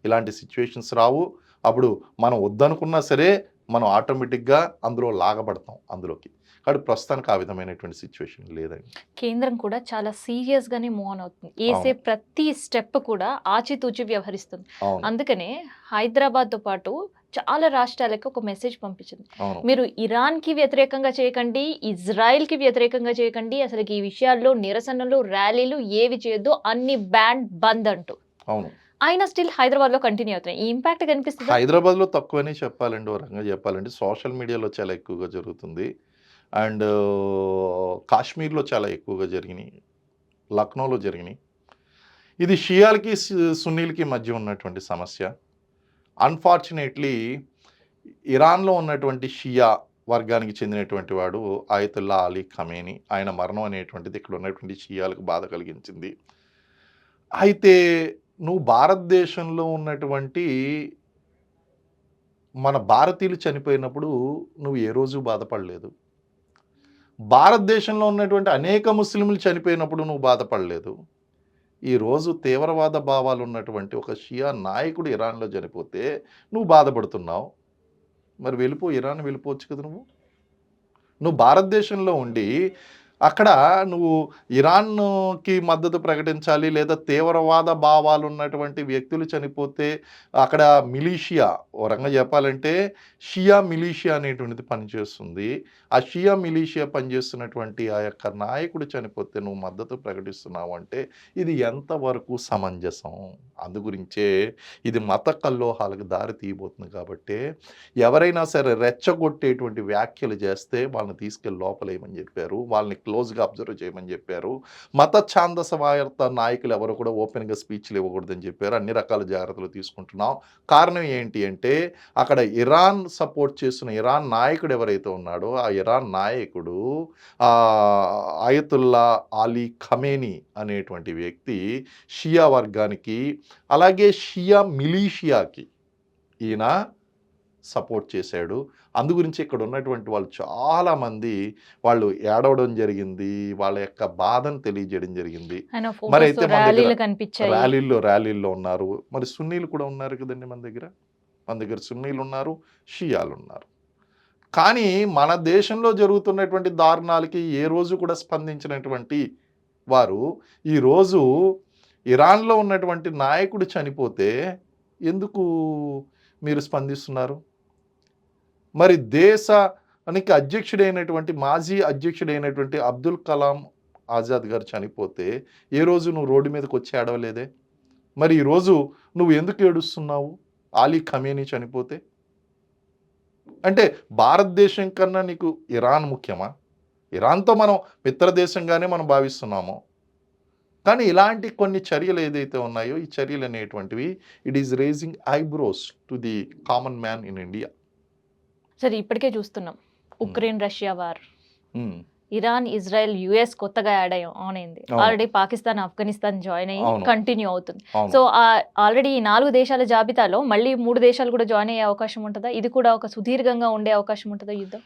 ఇలాంటి సిచ్యువేషన్స్ రావు. అప్పుడు మనం వద్దనుకున్నా సరే మనం ఆటోమేటిక్గా అందులో లాగబడతాం అందులోకి. కాబట్టి ప్రస్తుతానికి ఆ విధమైనటువంటి సిచ్యువేషన్ లేదండి. కేంద్రం కూడా చాలా సీరియస్ గానే మూవ్ ఆన్ అవుతుంది. వేసే అవును. ప్రతి స్టెప్ కూడా ఆచితూచి వ్యవహరిస్తుంది. అవును. అందుకనే హైదరాబాద్తో పాటు చాలా రాష్ట్రాలకు ఒక మెసేజ్ పంపించింది. అవును. మీరు ఇరాన్కి వ్యతిరేకంగా చేయకండి, ఇజ్రాయెల్కి వ్యతిరేకంగా చేయకండి, అసలు ఈ విషయాల్లో నిరసనలు, ర్యాలీలు ఏవి చేయొద్దు, అన్ని బ్యాన్ బంద్ అంటూ. అవును. అయినా స్టిల్ హైదరాబాద్లో కంటిన్యూ అవుతున్నాయి. ఈ ఇంపాక్ట్ కనిపిస్తుంది. హైదరాబాద్లో తక్కువనే చెప్పాలండి. ఓ రకంగా చెప్పాలంటే సోషల్ మీడియాలో చాలా ఎక్కువగా జరుగుతుంది. అండ్ కాశ్మీర్లో చాలా ఎక్కువగా జరిగినాయి, లక్నోలో జరిగినాయి. ఇది షియాలకి సున్నీలకి మధ్య ఉన్నటువంటి సమస్య. అన్ఫార్చునేట్లీ ఇరాన్లో ఉన్నటువంటి షియా వర్గానికి చెందినటువంటి వాడు ఆయతుల్లా అలీ ఖమేని, ఆయన మరణం అనేటువంటిది ఇక్కడ ఉన్నటువంటి షియాలకు బాధ కలిగించింది. అయితే నువ్వు భారతదేశంలో ఉన్నటువంటి మన భారతీయులు చనిపోయినప్పుడు నువ్వు ఏ రోజు బాధపడలేదు. భారతదేశంలో ఉన్నటువంటి అనేక ముస్లింలు చనిపోయినప్పుడు నువ్వు బాధపడలేదు. ఈరోజు తీవ్రవాద భావాలు ఉన్నటువంటి ఒక షియా నాయకుడు ఇరాన్లో చనిపోతే నువ్వు బాధపడుతున్నావు. మరి ఇరాన్ వెళ్ళిపోవచ్చు కదా. నువ్వు భారతదేశంలో ఉండి అక్కడ నువ్వు ఇరాన్కి మద్దతు ప్రకటించాలి, లేదా తీవ్రవాద భావాలు ఉన్నటువంటి వ్యక్తులు చనిపోతే అక్కడ మిలీషియా, ఓ రకంగా చెప్పాలంటే షియా మిలీషియా అనేటువంటిది పనిచేస్తుంది. ఆ షియా మిలీషియా పనిచేస్తున్నటువంటి ఆ యొక్క నాయకుడు చనిపోతే నువ్వు మద్దతు ప్రకటిస్తున్నావు అంటే ఇది ఎంతవరకు సమంజసం? అందుగురించే ఇది మత కల్లోహాలకు దారి తీయబోతుంది. కాబట్టి ఎవరైనా సరే రెచ్చగొట్టేటువంటి వ్యాఖ్యలు చేస్తే వాళ్ళని తీసుకెళ్ళి లోపలేయమని చెప్పారు, వాళ్ళని క్లోజ్గా అబ్జర్వ్ చేయమని చెప్పారు. మత ఛాందస వార్త నాయకులు ఎవరు కూడా ఓపెన్గా స్పీచ్లు ఇవ్వకూడదని చెప్పారు. అన్ని రకాల జాగ్రత్తలు తీసుకుంటున్నాం. కారణం ఏంటి అంటే అక్కడ ఇరాన్ సపోర్ట్ చేస్తున్న ఇరాన్ నాయకుడు ఎవరైతే ఉన్నాడో ఆ ఇరాన్ నాయకుడు ఆయతుల్లా అలీ ఖమేని అనేటువంటి వ్యక్తి షియా వర్గానికి అలాగే షియా మిలీషియాకి ఈయన సపోర్ట్ చేశాడు. అందుగురించి ఇక్కడ ఉన్నటువంటి వాళ్ళు చాలామంది వాళ్ళు ఏడవడం జరిగింది, వాళ్ళ యొక్క బాధను తెలియజేయడం జరిగింది. మరి అయితే మన దగ్గర ర్యాలీల్లో ఉన్నారు. మరి సున్నీలు కూడా ఉన్నారు కదండి మన దగ్గర సున్నీలు ఉన్నారు, షియాలు ఉన్నారు. కానీ మన దేశంలో జరుగుతున్నటువంటి దారుణాలకి ఏ రోజు కూడా స్పందించినటువంటి వారు ఈరోజు ఇరాన్లో ఉన్నటువంటి నాయకుడు చనిపోతే ఎందుకు మీరు స్పందిస్తున్నారు? మరి దేశానికి మాజీ అధ్యక్షుడైనటువంటి అబ్దుల్ కలాం ఆజాద్ గారు చనిపోతే ఏ రోజు నువ్వు రోడ్డు మీదకి వచ్చి ఏడవలేదే? మరి ఈరోజు నువ్వు ఎందుకు ఏడుస్తున్నావు అలీ ఖమేని చనిపోతే? అంటే భారతదేశం కన్నా నీకు ఇరాన్ ముఖ్యమా? ఇరాన్తో మనం మిత్రదేశంగానే మనం భావిస్తున్నాము. కానీ ఇలాంటి కొన్ని చర్యలు ఏదైతే ఉన్నాయో ఈ చర్యలు అనేటువంటివి it is raising eyebrows to the common man in India. సరే, ఇప్పటికే చూస్తున్నాం Ukraine Russia war, Iran Israel US కొత్తగా యాడ్ అయింది. ఆల్రెడీ పాకిస్తాన్ ఆఫ్ఘనిస్తాన్ జాయిన్ అయ్యి కంటిన్యూ అవుతుంది. సో ఆల్రెడీ ఈ 4 దేశాల జాబితాలో మళ్ళీ 3 దేశాలు కూడా జాయిన్ అయ్యే అవకాశం ఉంటుందా? ఇది కూడా ఒక సుదీర్ఘంగా ఉండే అవకాశం ఉంటుందా యుద్ధం?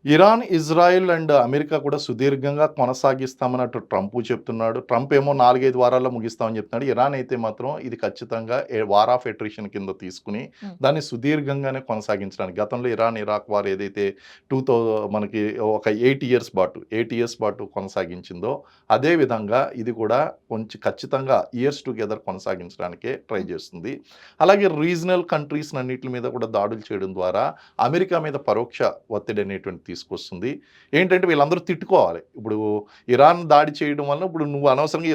ఇరాన్, ఇజ్రాయెల్ అండ్ అమెరికా కూడా సుదీర్ఘంగా కొనసాగిస్తామని అటు ట్రంప్ చెప్తున్నాడు. ట్రంప్ ఏమో 4, 5 వారాల్లో ముగిస్తామని చెప్తున్నాడు. ఇరాన్ అయితే మాత్రం ఇది ఖచ్చితంగా వార్ ఆఫ్ అట్రిషన్ కింద తీసుకొని హ్మ్. దాన్ని సుదీర్ఘంగానే కొనసాగించడానికి గతంలో ఇరాన్, ఇరాక్ వార్ ఏదైతే మనకి ఒక 8 ఇయర్స్ పాటు కొనసాగించిందో అదే విధంగా ఇది కూడా కొంచెం ఖచ్చితంగా ఇయర్స్ టుగెదర్ కొనసాగించడానికే ట్రై చేస్తుంది. అలాగే రీజనల్ కంట్రీస్ అన్నిటి మీద కూడా దాడులు చేయడం ద్వారా అమెరికా మీద పరోక్ష ఒత్తిడి అనేటువంటిది తీసుకొస్తుంది. ఏంటంటే వీళ్ళందరూ తిట్టుకోవాలి. ఇప్పుడు ఇరాన్ దాడి చేయడం వల్ల ఇప్పుడు నువ్వు అనవసరంగా